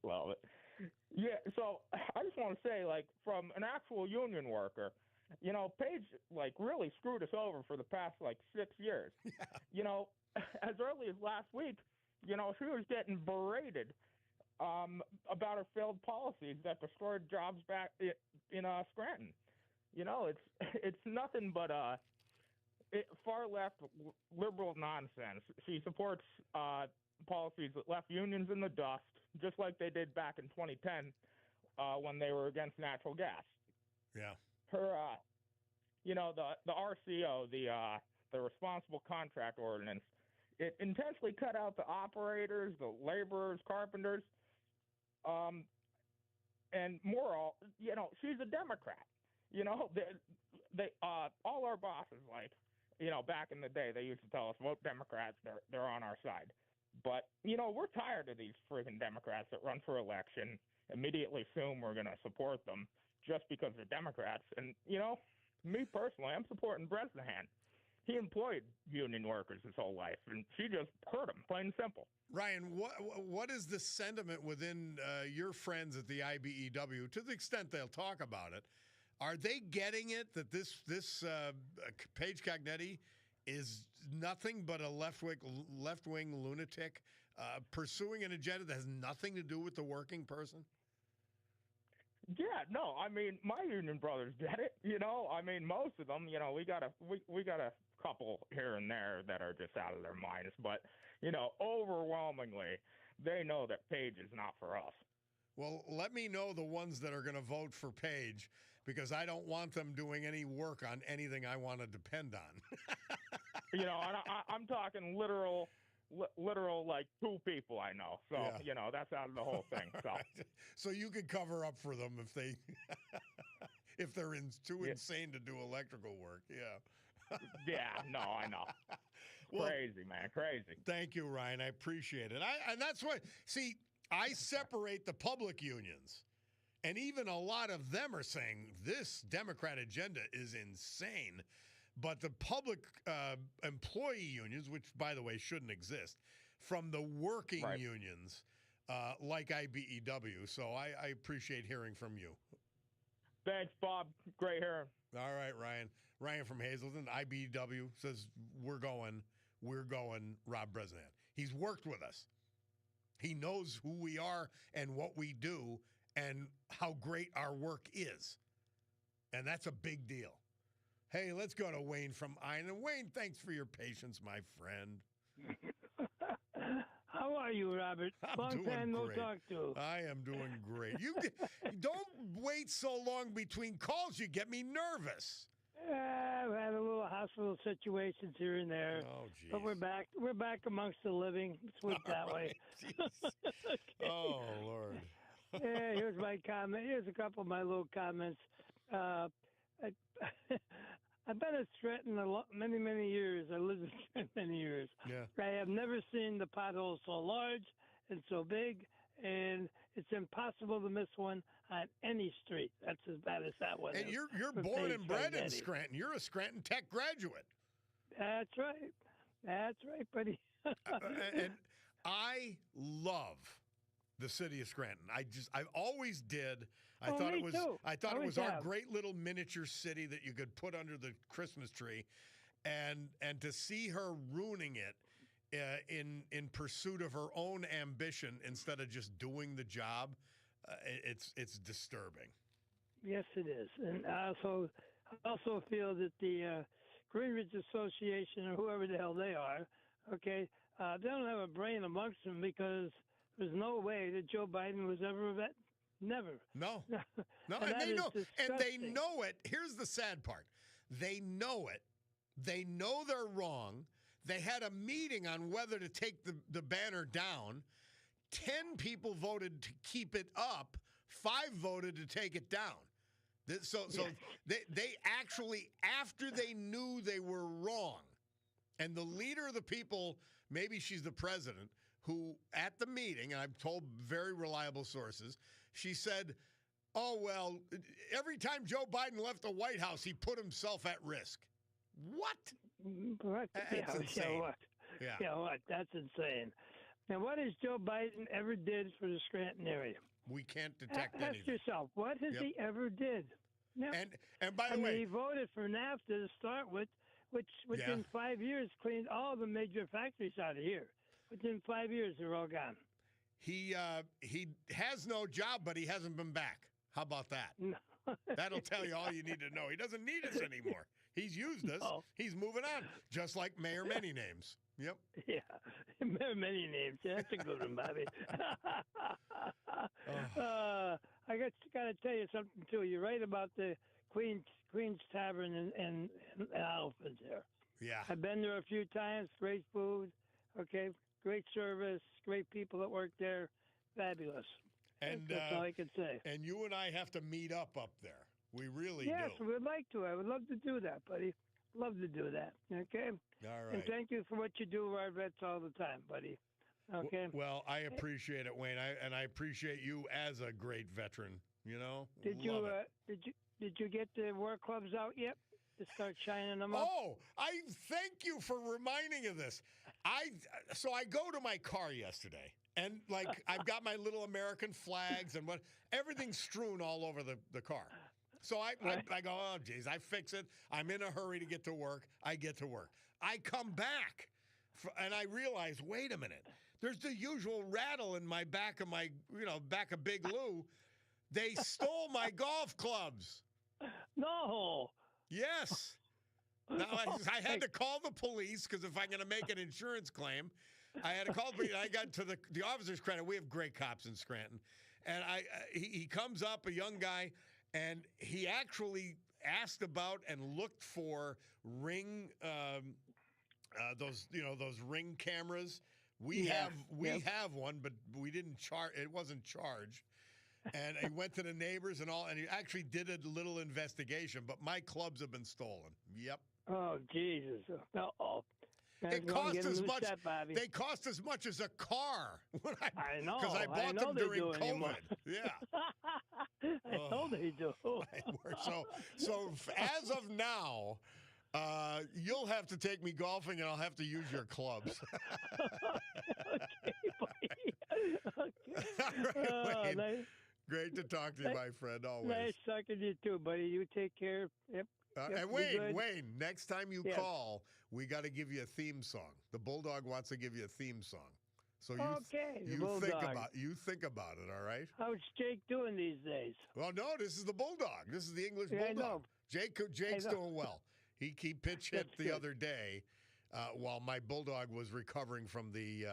Love it. Yeah, so I just want to say, like, from an actual union worker, you know, Paige, like, really screwed us over for the past, like, 6 years. Yeah. You know, as early as last week, you know, she was getting berated about her failed policies that destroyed jobs back in Scranton. You know, it's nothing but far left liberal nonsense. She supports policies that left unions in the dust, just like they did back in 2010 when they were against natural gas. Yeah. Her, you know, the RCO, the Responsible Contract Ordinance, it intentionally cut out the operators, the laborers, carpenters, and moral. You know, she's a Democrat. You know, they all our bosses, like, you know, back in the day, they used to tell us, vote Democrats, they're on our side. But, we're tired of these friggin' Democrats that run for election, immediately assume we're going to support them just because they're Democrats. And, me personally, I'm supporting Bresnahan. He employed union workers his whole life, and she just hurt him, plain and simple. Ryan, what is the sentiment within your friends at the IBEW, to the extent they'll talk about it? Are they getting it that this Paige Cognetti is nothing but a left-wing lunatic pursuing an agenda that has nothing to do with the working person? Yeah, no, I mean, my union brothers get it, most of them, we got a couple here and there that are just out of their minds, but, overwhelmingly, they know that Paige is not for us. Well, let me know the ones that are going to vote for Paige, because I don't want them doing any work on anything I want to depend on. And I'm talking literal like two people I know. So, yeah. That's out of the whole thing. So, right. So you could cover up for them if they if they're insane to do electrical work. Yeah. Yeah, no, I know. Well, crazy, man, crazy. Thank you, Ryan. I appreciate it. And that's what, see, I separate the public unions. And even a lot of them are saying this Democrat agenda is insane. But the public employee unions, which, by the way, shouldn't exist, from the working unions, like IBEW. So I appreciate hearing from you. Thanks, Bob. Great hearing. All right, Ryan. Ryan from Hazleton, IBEW, says, we're going, Rob Bresnahan. He's worked with us. He knows who we are and what we do and how great our work is. And that's a big deal. Hey, let's go to Wayne from Iron. Wayne, thanks for your patience, my friend. How are you, Robert? Long time no talk to. I am doing great. You don't wait so long between calls. You get me nervous. I've had a little hospital situations here and there. Oh, geez. But we're back. We're back amongst the living. Let's put it that way. Okay. Oh, Lord. Yeah, here's my comment. Here's a couple of my little comments. I've been at Scranton many, many years. I lived in Scranton many years. Yeah. I have never seen the potholes so large and so big, and it's impossible to miss one on any street. That's as bad as that one. And you're born and bred in Scranton. You're a Scranton Tech graduate. That's right. That's right, buddy. And I love the city of Scranton. I always did. I thought it was our great little miniature city that you could put under the Christmas tree, and to see her ruining it in pursuit of her own ambition instead of just doing the job, it's disturbing. Yes, it is. And I also feel that the Greenridge Association, or whoever the hell they are, okay, they don't have a brain amongst them, because there's no way that Joe Biden was ever a vet. Never. No. And they know. disgusting. And they know it. Here's the sad part. They know it. They know they're wrong. They had a meeting on whether to take the banner down. 10 people voted to keep it up. 5 voted to take it down. So they actually, after they knew they were wrong, and the leader of the people, maybe she's the president, who at the meeting, and I've told very reliable sources, she said, oh, well, every time Joe Biden left the White House, he put himself at risk. What? That's insane. What? Yeah. What? That's insane. Now, what has Joe Biden ever did for the Scranton area? We can't detect anything. Ask yourself, what has he ever did? No. And by the way, he voted for NAFTA to start with, which within 5 years cleaned all the major factories out of here. Within 5 years, they're all gone. He has no job, but he hasn't been back. How about that? No. That'll tell you all you need to know. He doesn't need us anymore. He's used us. No. He's moving on, just like Mayor Many Names. Yep. Yeah, many names. Yeah, that's a good one, Bobby. I got to tell you something too. You're right about the Queen's Tavern and Elephants there. Yeah. I've been there a few times. Great food. Okay. Great service. Great people that work there. Fabulous. And that's all I can say. And you and I have to meet up there. We really do. Yes, we'd like to. I would love to do that, buddy. Love to do that. Okay. All right. And thank you for what you do, our vets, all the time, buddy. Okay. Well, I appreciate it, Wayne, and I appreciate you as a great veteran. You know, Did love it. did you get the work clubs out yet to start shining them up? Oh, I thank you for reminding of this. So I go to my car yesterday, and like I've got my little American flags and everything's strewn all over the car. So I go, oh geez, I fix it. I'm in a hurry to get to work. I get to work. I come back, and I realize, wait a minute. There's the usual rattle in my back of back of Big Lou. They stole my golf clubs. No. Yes. Now, I had to call the police because if I'm going to make an insurance claim, I had to call the police. I got to the officer's credit. We have great cops in Scranton. And he comes up, a young guy, and he actually asked about and looked for ring, those ring cameras. We have one, but we didn't charge. It wasn't charged. And he went to the neighbors and all, and he actually did a little investigation. But my clubs have been stolen. Yep. Oh Jesus! Uh-oh. It cost as much. They cost as much as a car. I know. Because I bought them during COVID. Yeah. I know they do. So as of now, you'll have to take me golfing, and I'll have to use your clubs. Okay, buddy. Okay. All right, Wayne. Nice. Great to talk to you, my friend. Always. Nice talking to you too, buddy. You take care. Yep. And Wayne, next time you call, we got to give you a theme song. The Bulldog wants to give you a theme song. So you think about it, all right? How's Jake doing these days? Well, no, this is the Bulldog. This is the English I Bulldog. know. Jake's doing well. He pitch hit the other day while my Bulldog was recovering from the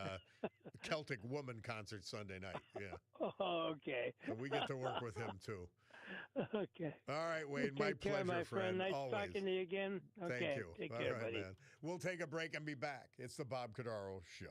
Celtic Woman concert Sunday night. Yeah. Oh, okay. So we get to work with him too. Okay. All right, Wayne. My Take care, pleasure, my friend. Nice Always. talking to you again. Okay. Thank you. Take All care, right, buddy. man. We'll take a break and be back. It's the Bob Cordaro Show.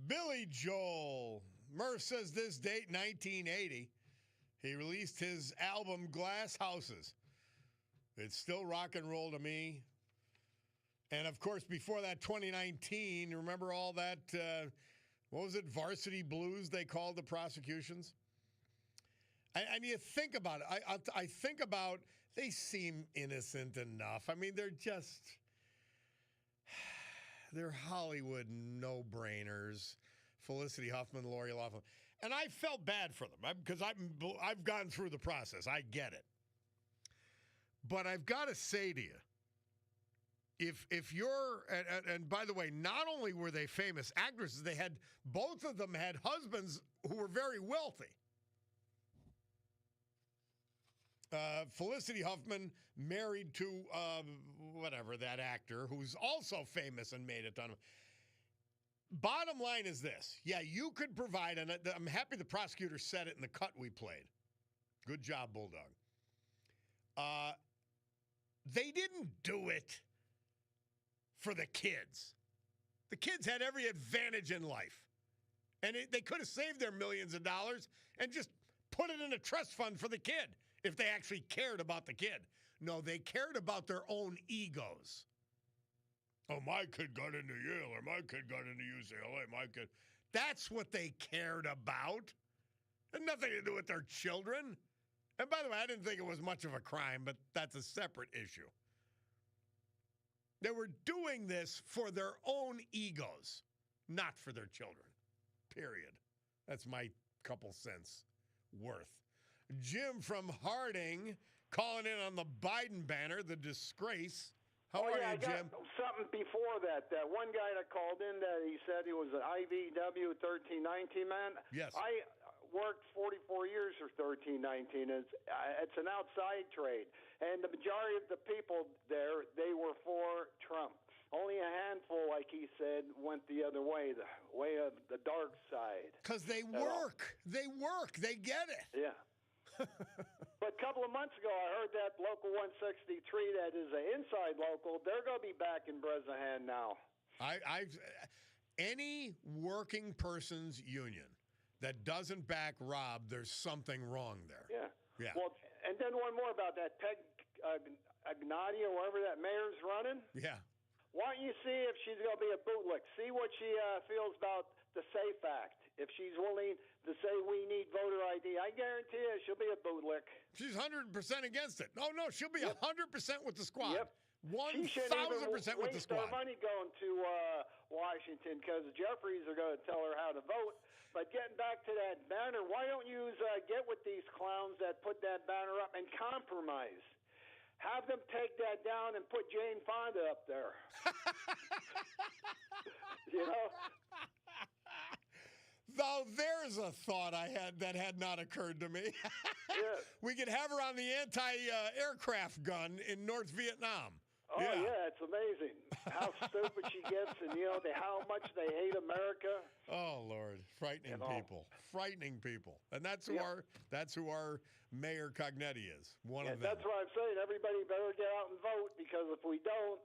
Billy Joel. Murph says this date, 1980. He released his album Glass Houses. It's still rock and roll to me. And, of course, before that, 2019, remember all that, what was it, Varsity Blues they called the prosecutions? And you think about it. I think about, they seem innocent enough. I mean, they're Hollywood no-brainers. Felicity Huffman, Lori Loughlin. And I felt bad for them because I've gone through the process. I get it. But I've got to say to you, if you're, and by the way, not only were they famous actresses, both of them had husbands who were very wealthy. Felicity Huffman married to whatever, that actor who's also famous and made a ton of. Bottom line is this. Yeah, you could provide, and I'm happy the prosecutor said it in the cut we played. Good job, Bulldog. They didn't do it for the kids. The kids had every advantage in life. And they could have saved their millions of dollars and just put it in a trust fund for the kid if they actually cared about the kid. No, they cared about their own egos. Oh, my kid got into Yale, or my kid got into UCLA, my kid. That's what they cared about. It had nothing to do with their children. And by the way, I didn't think it was much of a crime, but that's a separate issue. They were doing this for their own egos, not for their children. Period. That's my couple cents worth. Jim from Harding calling in on the Biden banner, the disgrace. How are you, Jim? Something before that. That one guy that called in that he said he was an IVW 1319 man. Yes. I worked 44 years for 1319. It's an outside trade. And the majority of the people there, they were for Trump. Only a handful, like he said, went the other way, the way of the dark side. Because they work. They work. They get it. Yeah. But a couple of months ago, I heard that Local 163, that is an inside local, they're going to be back in Bresnahan now. Any working person's union that doesn't back Rob, there's something wrong there. Yeah. Yeah. Well, and then one more about that Peg Agnati, or wherever that mayor's running. Yeah. Why don't you see if she's going to be a bootlick? See what she feels about the SAFE Act. If she's willing to say we need voter ID, I guarantee you she'll be a bootlick. She's 100% against it. No, she'll be 100% with the squad. Yep. 1,000% with the squad. Waste our money going to Washington because the Jeffries are going to tell her how to vote. But getting back to that banner, why don't you get with these clowns that put that banner up and compromise? Have them take that down and put Jane Fonda up there. You know? Though there's a thought I had that had not occurred to me. Yeah. We could have her on the anti-aircraft gun in North Vietnam. Oh, yeah, it's amazing how stupid she gets, and, how much they hate America. Oh, Lord. Frightening people. Frightening people. And that's who our Mayor Cognetti is, one of them. That's what I'm saying. Everybody better get out and vote, because if we don't,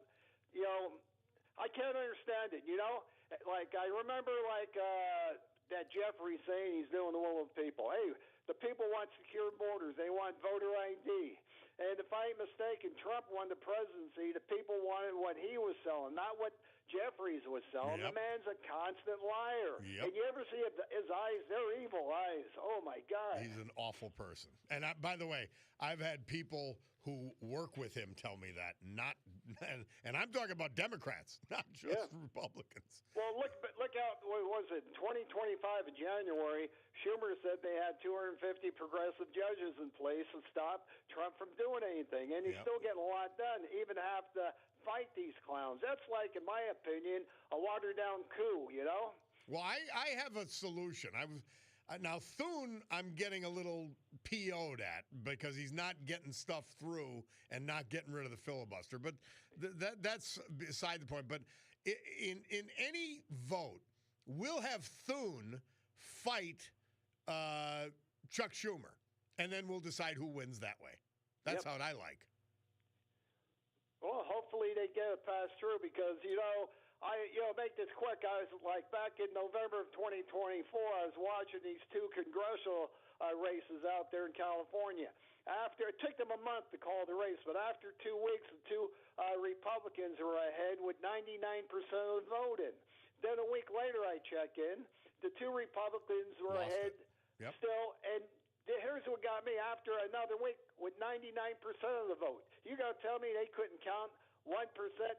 I can't understand it, Like, I remember, that Jeffrey saying he's doing the will of the people. Hey, the people want secure borders. They want voter ID. And if I ain't mistaken, Trump won the presidency. The people wanted what he was selling, not what Jeffries was selling. Yep. The man's a constant liar. Yep. And you ever see his eyes? They're evil eyes. Oh, my God. He's an awful person. And by the way, I've had people who work with him tell me that. And I'm talking about Democrats, not just Republicans. Well, look out. What was it? 2025 in January, Schumer said they had 250 progressive judges in place to stop Trump from doing anything. And he's still getting a lot done, even have to fight these clowns. That's like, in my opinion, a watered-down coup, Well, I have a solution. Now, Thune, I'm getting a little PO'd at because he's not getting stuff through and not getting rid of the filibuster. But that's beside the point. But in any vote, we'll have Thune fight Chuck Schumer, and then we'll decide who wins that way. That's how I like. Well, hopefully they get it passed through because, make this quick. I was like back in November of 2024, I was watching these two congressional races out there in California. It took them a month to call the race, but after 2 weeks, the two Republicans were ahead with 99% of the vote in. Then a week later, I check in. The two Republicans were ahead still, and here's what got me after another week with 99% of the vote. You got to tell me they couldn't count 1%.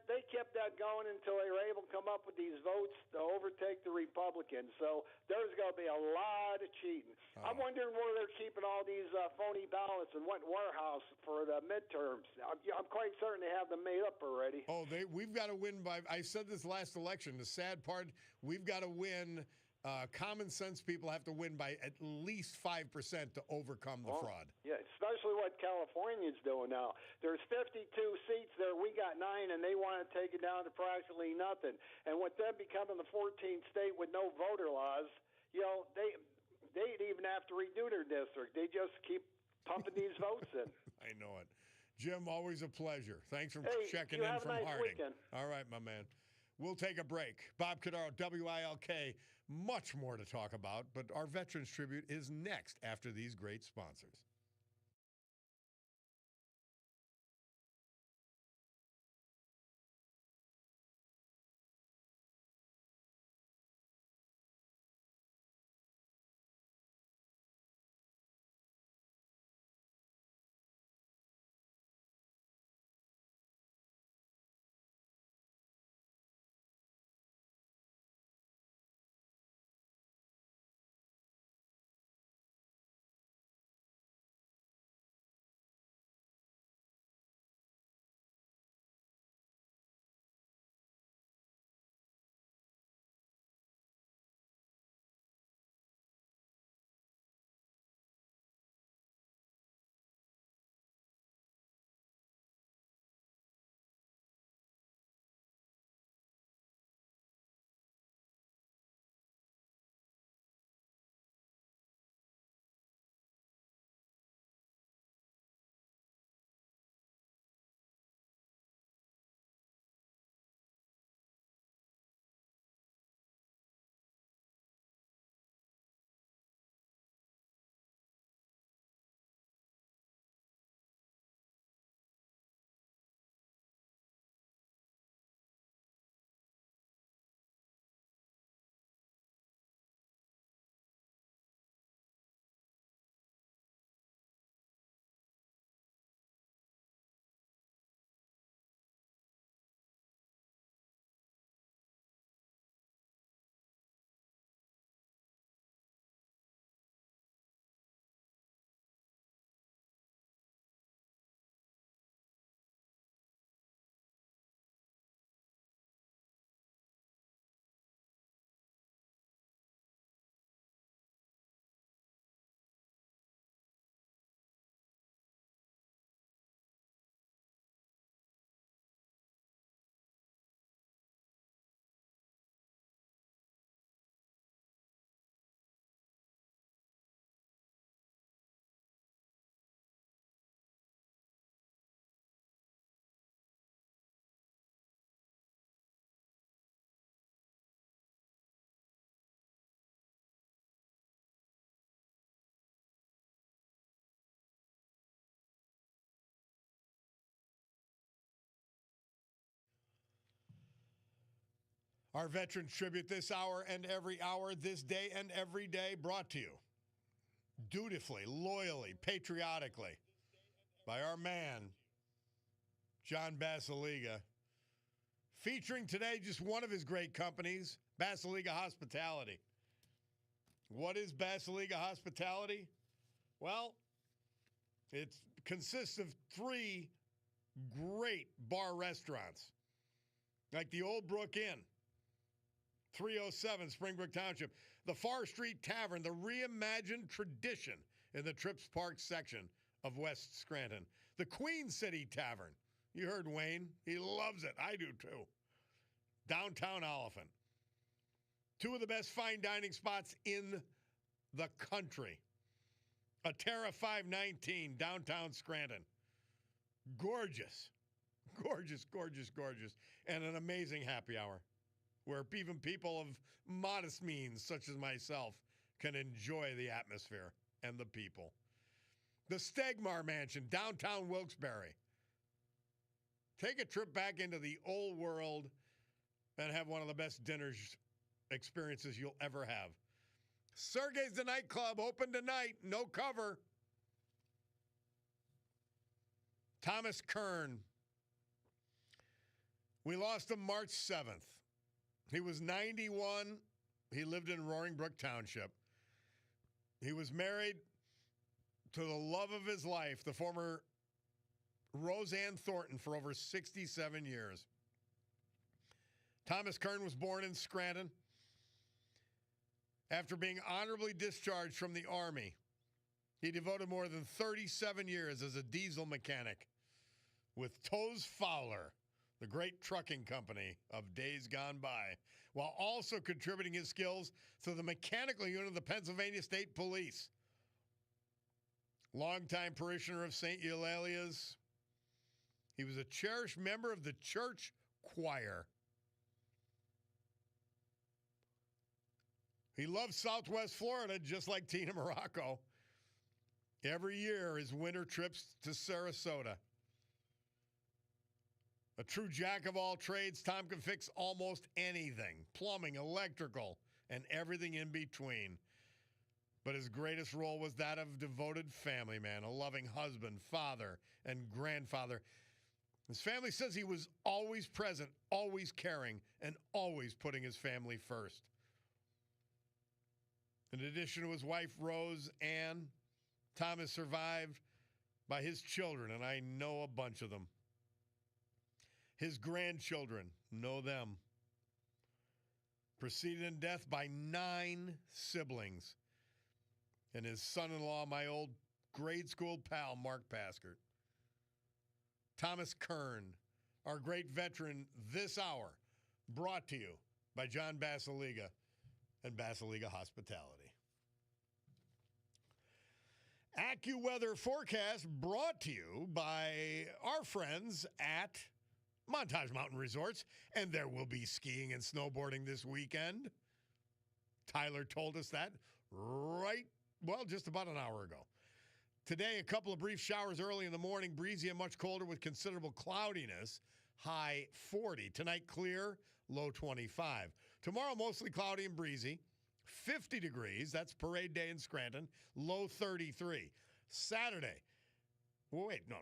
They kept that going until they were able to come up with these votes to overtake the Republicans. So there's going to be a lot of cheating. I'm wondering where they're keeping all these phony ballots in what warehouse for the midterms. I'm quite certain they have them made up already. Oh, we've got to win by. I said this last election. The sad part, we've got to win. Common sense people have to win by at least 5% to overcome the fraud. Yeah, especially what California's doing now. There's 52 seats there. We got 9, and they want to take it down to practically nothing. And with them becoming the 14th state with no voter laws, they'd even have to redo their district. They just keep pumping these votes in. I know it. Jim, always a pleasure. Thanks for checking in have from a nice Harding. Weekend. All right, my man. We'll take a break. Bob Cordaro, WILK. Much more to talk about, but our Veterans Tribute is next after these great sponsors. Our Veterans Tribute this hour and every hour, this day and every day, brought to you dutifully, loyally, patriotically by our man, John Basiliga. Featuring today just one of his great companies, Basiliga Hospitality. What is Basiliga Hospitality? Well, it consists of 3 great bar restaurants, like the Old Brook Inn, 307 Springbrook Township, the Far Street Tavern, the reimagined tradition in the Trips Park section of West Scranton, the Queen City Tavern. You heard Wayne. He loves it. I do too. Downtown Oliphant. 2 of the best fine dining spots in the country. A Terra 519, downtown Scranton. Gorgeous. Gorgeous, gorgeous, gorgeous. And an amazing happy hour where even people of modest means, such as myself, can enjoy the atmosphere and the people. The Stegmar Mansion, downtown Wilkes-Barre. Take a trip back into the old world and have one of the best dinner experiences you'll ever have. Sergei's the nightclub, open tonight, no cover. Thomas Kern. We lost him March 7th. He was 91. He lived in Roaring Brook Township. He was married to the love of his life, the former Roseanne Thornton, for over 67 years. Thomas Kern was born in Scranton. After being honorably discharged from the Army, he devoted more than 37 years as a diesel mechanic with Toes Fowler, the great trucking company of days gone by, while also contributing his skills to the mechanical unit of the Pennsylvania State Police. Longtime parishioner of St. Eulalia's, he was a cherished member of the church choir. He loves Southwest Florida just like Tina Morocco. Every year, his winter trips to Sarasota. A true jack of all trades, Tom can fix almost anything. Plumbing, electrical, and everything in between. But his greatest role was that of devoted family man, a loving husband, father, and grandfather. His family says he was always present, always caring, and always putting his family first. In addition to his wife, Rose Ann, Tom is survived by his children, and I know a bunch of them. His grandchildren know them. Preceded in death by 9 siblings. And his son-in-law, my old grade school pal, Mark Paskert. Thomas Kern, our great veteran this hour, brought to you by John Basiliga and Basiliga Hospitality. AccuWeather forecast brought to you by our friends at Montage Mountain Resorts, and there will be skiing and snowboarding this weekend. Tyler told us that just about an hour ago. Today, a couple of brief showers early in the morning, breezy and much colder with considerable cloudiness, high 40. Tonight, clear, low 25. Tomorrow, mostly cloudy and breezy, 50 degrees. That's parade day in Scranton, low 33. Saturday,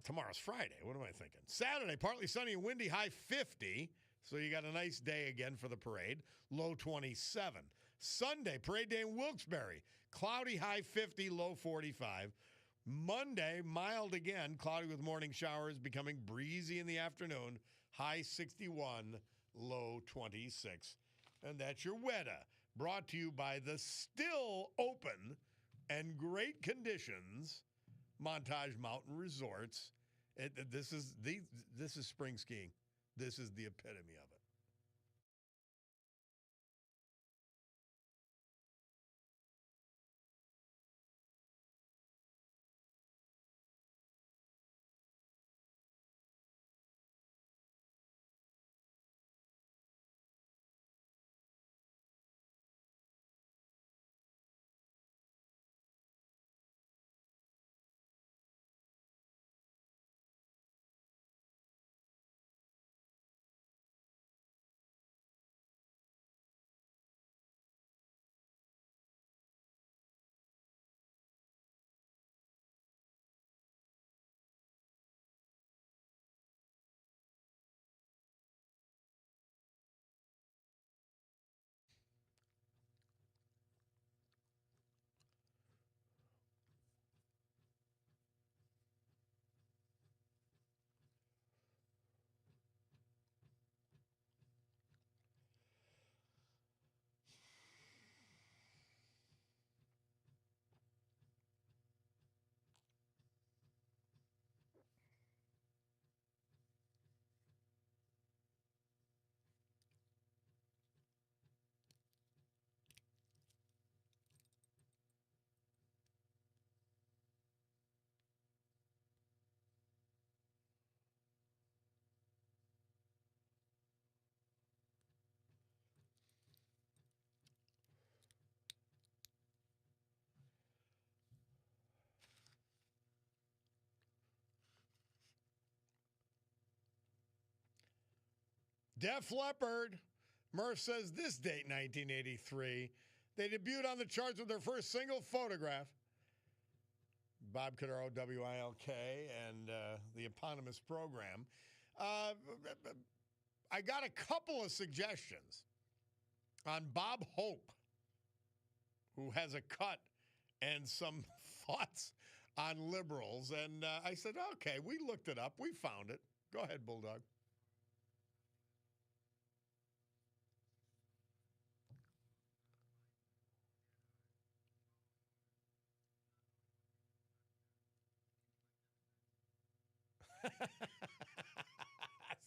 tomorrow's Friday. What am I thinking? Saturday, partly sunny and windy, high 50. So you got a nice day again for the parade, low 27. Sunday, parade day in Wilkes-Barre, cloudy, high 50, low 45. Monday, mild again, cloudy with morning showers, becoming breezy in the afternoon, high 61, low 26. And that's your weather, brought to you by the still open and great conditions Montage Mountain Resorts. This is spring skiing. This is the epitome of it. Def Leppard. Murph says this date, 1983. They debuted on the charts with their first single, Photograph. Bob Cordaro, WILK, and the eponymous program. I got a couple of suggestions on Bob Hope, who has a cut and some thoughts on liberals. And I said, okay, we looked it up. We found it. Go ahead, Bulldog.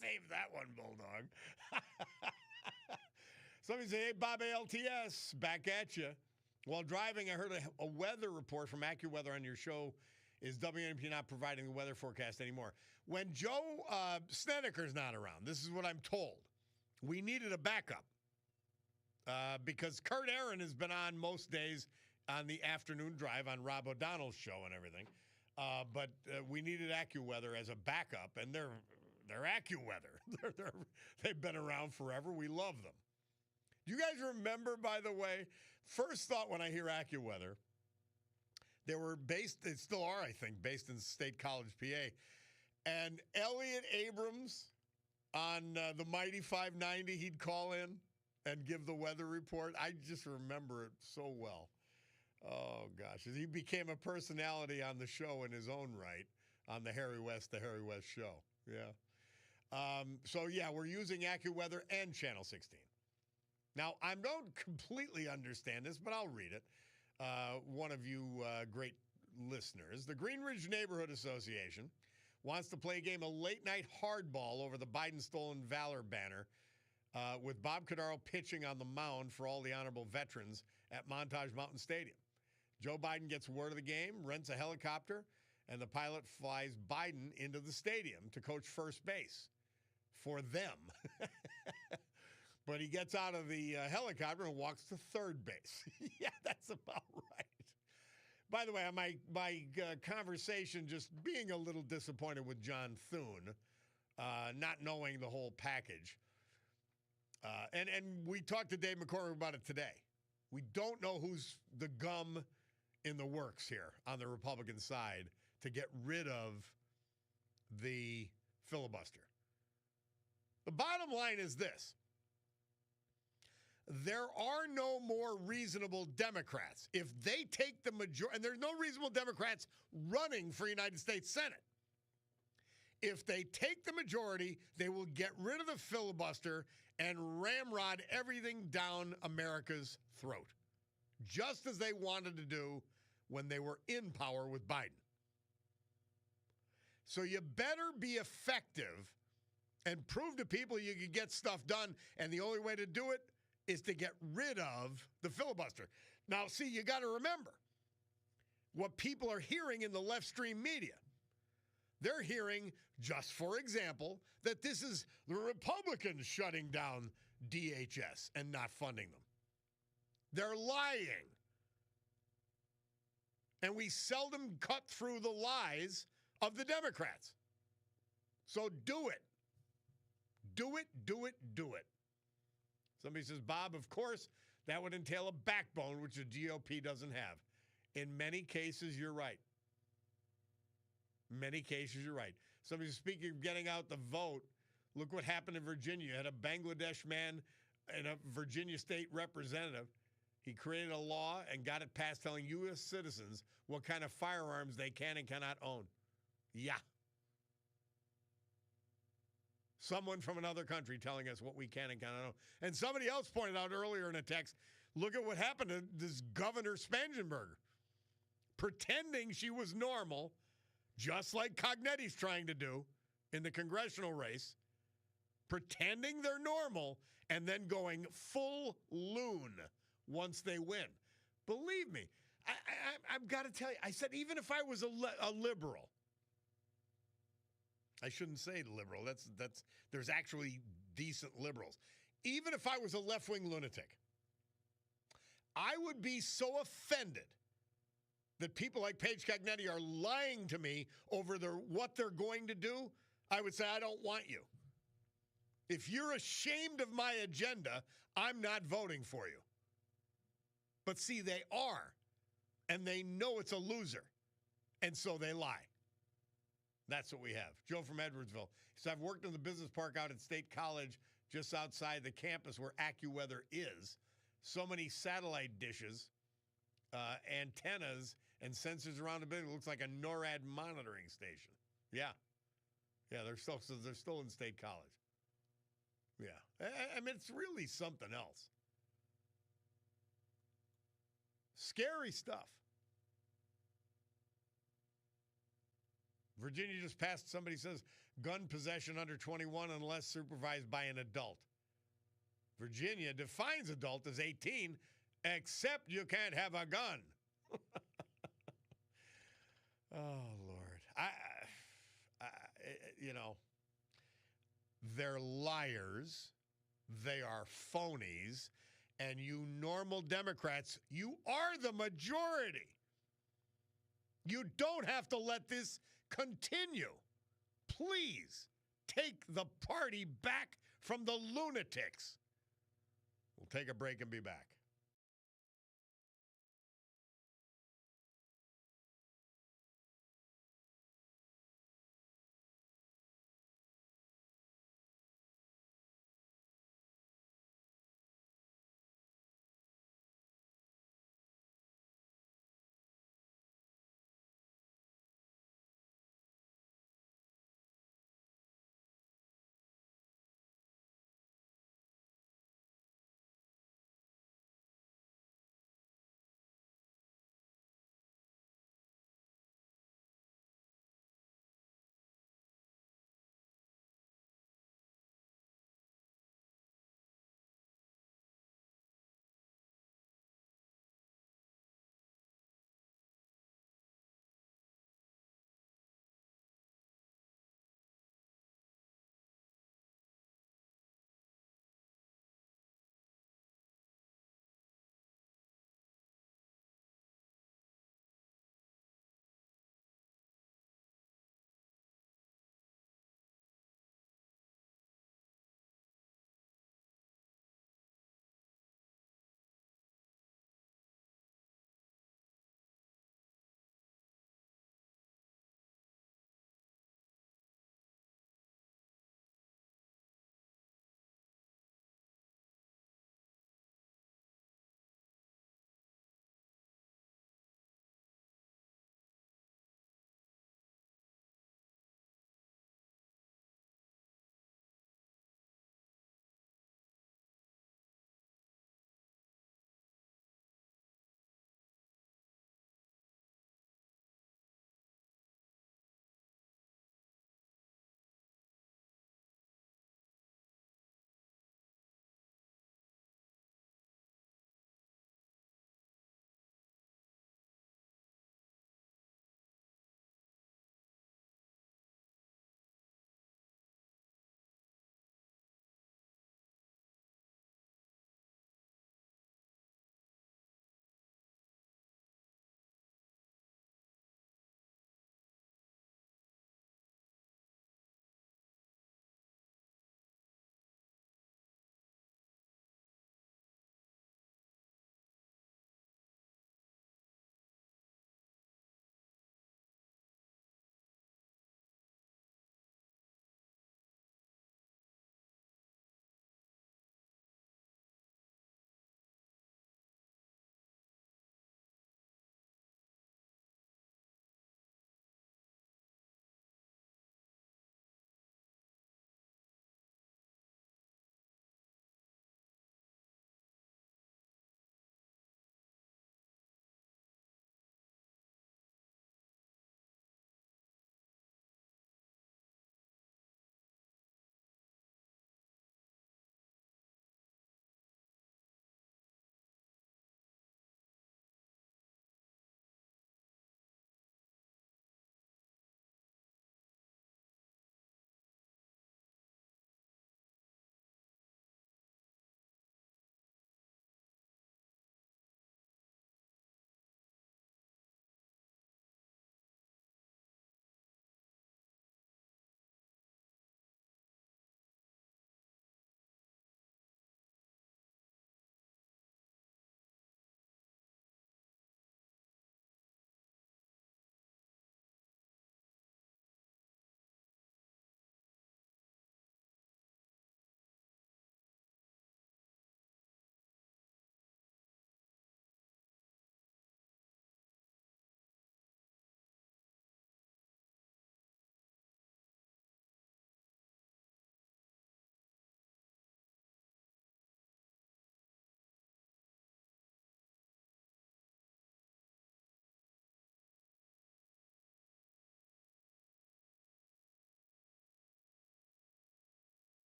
Save that one, Bulldog. Somebody say, hey, Bob ALTS, back at you. While driving, I heard a weather report from AccuWeather on your show. Is WNP not providing the weather forecast anymore? When Joe Snedeker's not around, this is what I'm told. We needed a backup because Kurt Aaron has been on most days on the afternoon drive on Rob O'Donnell's show and everything. But we needed AccuWeather as a backup, and they're AccuWeather. They've been around forever. We love them. Do you guys remember, by the way, first thought when I hear AccuWeather, they were based, they still are, I think, based in State College, PA. And Elliot Abrams on the Mighty 590, he'd call in and give the weather report. I just remember it so well. Oh, gosh. He became a personality on the show in his own right on the Harry West show. Yeah. So, yeah, we're using AccuWeather and Channel 16. Now, I don't completely understand this, but I'll read it. One of you great listeners. The Green Ridge Neighborhood Association wants to play a game of late-night hardball over the Biden Stolen Valor banner with Bob Cordaro pitching on the mound for all the honorable veterans at Montage Mountain Stadium. Joe Biden gets word of the game, rents a helicopter, and the pilot flies Biden into the stadium to coach first base for them. But he gets out of the helicopter and walks to third base. Yeah, that's about right. By the way, my conversation, just being a little disappointed with John Thune, not knowing the whole package. And we talked to Dave McCormick about it today. We don't know who's the gum in the works here on the Republican side to get rid of the filibuster. The bottom line is this. There are no more reasonable Democrats. If they take the majority, and there's no reasonable Democrats running for United States Senate. If they take the majority, they will get rid of the filibuster and ramrod everything down America's throat, just as they wanted to do when they were in power with Biden. So you better be effective and prove to people you can get stuff done, and the only way to do it is to get rid of the filibuster. Now, see, you got to remember what people are hearing in the left stream media. They're hearing, just for example, that this is the Republicans shutting down DHS and not funding them. They're lying. And we seldom cut through the lies of the Democrats. So do it. Do it, do it, do it. Somebody says, Bob, of course, that would entail a backbone, which the GOP doesn't have. In many cases, you're right. Many cases, you're right. Somebody's speaking of getting out the vote. Look what happened in Virginia. You had a Bangladesh man and a Virginia state representative. He created a law and got it passed telling U.S. citizens what kind of firearms they can and cannot own. Yeah. Someone from another country telling us what we can and cannot own. And somebody else pointed out earlier in a text, look at what happened to this Governor Spangenberger. Pretending she was normal, just like Cognetti's trying to do in the congressional race. Pretending they're normal and then going full loon once they win. Believe me, I've got to tell you, I said even if I was a liberal, I shouldn't say liberal. That's there's actually decent liberals. Even if I was a left-wing lunatic, I would be so offended that people like Paige Cognetti are lying to me over what they're going to do. I would say, I don't want you. If you're ashamed of my agenda, I'm not voting for you. But see, they are, and they know it's a loser, and so they lie. That's what we have. Joe from Edwardsville. He says, I've worked in the business park out at State College, just outside the campus where AccuWeather is. So many satellite dishes, antennas, and sensors around the building. It looks like a NORAD monitoring station. Yeah. Yeah, they're still in State College. Yeah. I mean, it's really something else. Scary stuff. Virginia just passed, somebody says, gun possession under 21 unless supervised by an adult. Virginia defines adult as 18, except you can't have a gun. Oh, Lord. They're liars. They are phonies. And you normal Democrats, you are the majority. You don't have to let this continue. Please take the party back from the lunatics. We'll take a break and be back.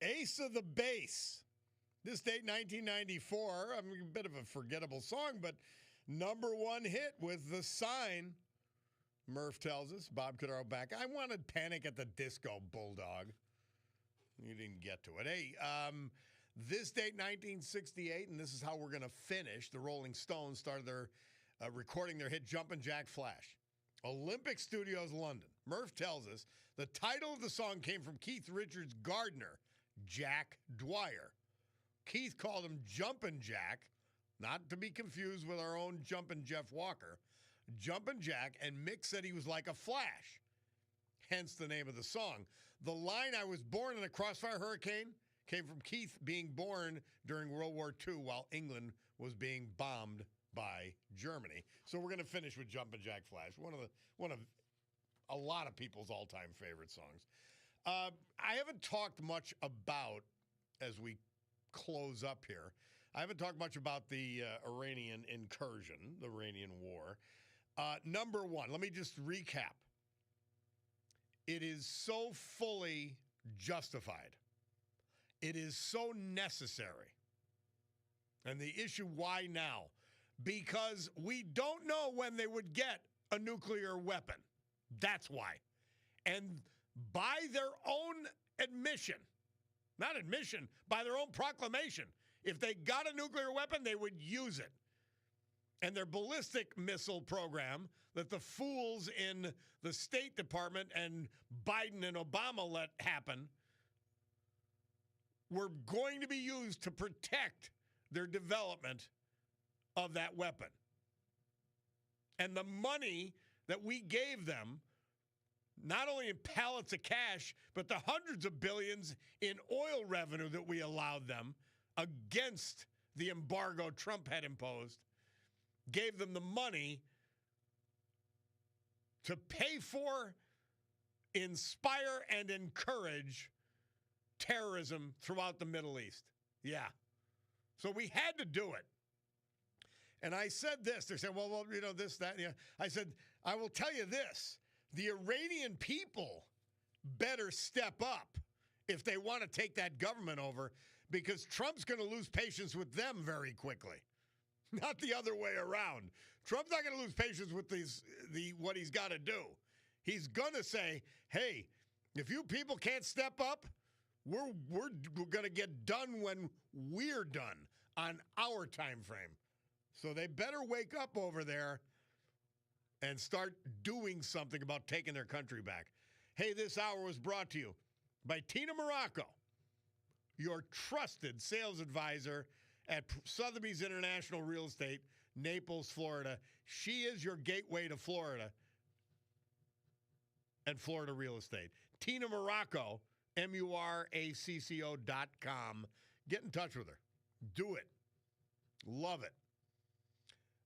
Ace of the Base. This date, 1994. I mean, a bit of a forgettable song, but number one hit with The Sign. Murph tells us. Bob Cordaro back. I wanted Panic at the Disco, Bulldog. You didn't get to it. Hey, this date, 1968, and this is how we're going to finish. The Rolling Stones started their recording their hit Jumpin' Jack Flash. Olympic Studios, London. Murph tells us the title of the song came from Keith Richards' gardener, Jack Dwyer. Keith called him Jumpin' Jack, not to be confused with our own Jumpin' Jeff Walker. Jumpin' Jack, and Mick said he was like a flash, hence the name of the song. The line, I was born in a crossfire hurricane, came from Keith being born during World War II while England was being bombed by Germany. So we're going to finish with Jumpin' Jack Flash, one of a lot of people's all-time favorite songs. I haven't talked much about, as we close up here, I haven't talked much about the Iranian incursion, the Iranian war. Number one, let me just recap. It is so fully justified. It is so necessary. And the issue, why now? Because we don't know when they would get a nuclear weapon. That's why. And by their own admission, not admission, by their own proclamation, if they got a nuclear weapon, they would use it. And their ballistic missile program that the fools in the State Department and Biden and Obama let happen were going to be used to protect their development of that weapon. And the money that we gave them, not only in pallets of cash, but the hundreds of billions in oil revenue that we allowed them against the embargo Trump had imposed, gave them the money to pay for, inspire, and encourage terrorism throughout the Middle East. Yeah. So we had to do it. And I said this. They said, well, you know, this, that. Yeah. I said, I will tell you this. The Iranian people better step up if they want to take that government over, because Trump's going to lose patience with them very quickly. Not the other way around. Trump's not going to lose patience with what he's got to do. He's going to say, hey, if you people can't step up, we're going to get done when we're done on our time frame. So they better wake up over there and start doing something about taking their country back. Hey, this hour was brought to you by Tina Morocco, your trusted sales advisor at Sotheby's International Real Estate, Naples, Florida. She is your gateway to Florida and Florida real estate. Tina Morocco, MURACCO.com. Get in touch with her. Do it. Love it.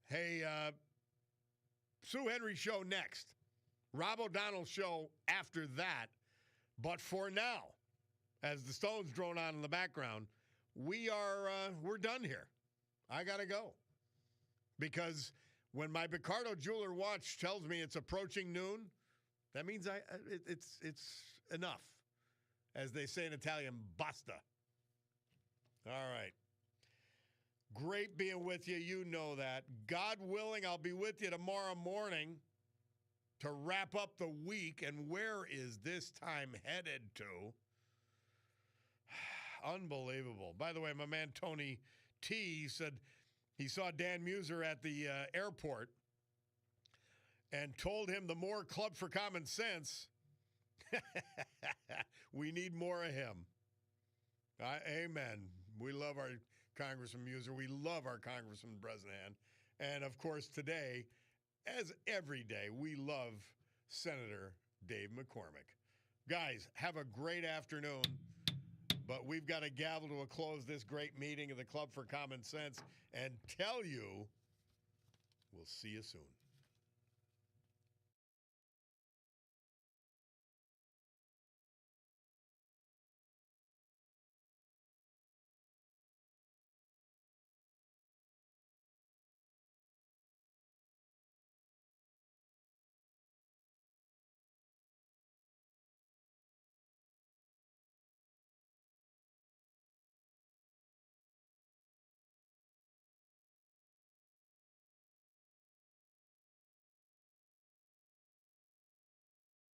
Hey, Sue Henry show next. Rob O'Donnell show after that. But for now, as the Stones drone on in the background, we're done here. I got to go. Because when my Picardo jeweler watch tells me it's approaching noon, that means it's enough. As they say in Italian, basta. All right. Great being with you. You know that. God willing, I'll be with you tomorrow morning to wrap up the week. And where is this time headed to? Unbelievable. By the way, my man Tony T said he saw Dan Muser at the airport and told him the more Club for Common Sense, we need more of him. Amen. We love our Congressman Muser. We love our Congressman Bresnahan. And, of course, today, as every day, we love Senator Dave McCormick. Guys, have a great afternoon. But we've got to gavel to a close this great meeting of the Club for Common Sense and tell you we'll see you soon.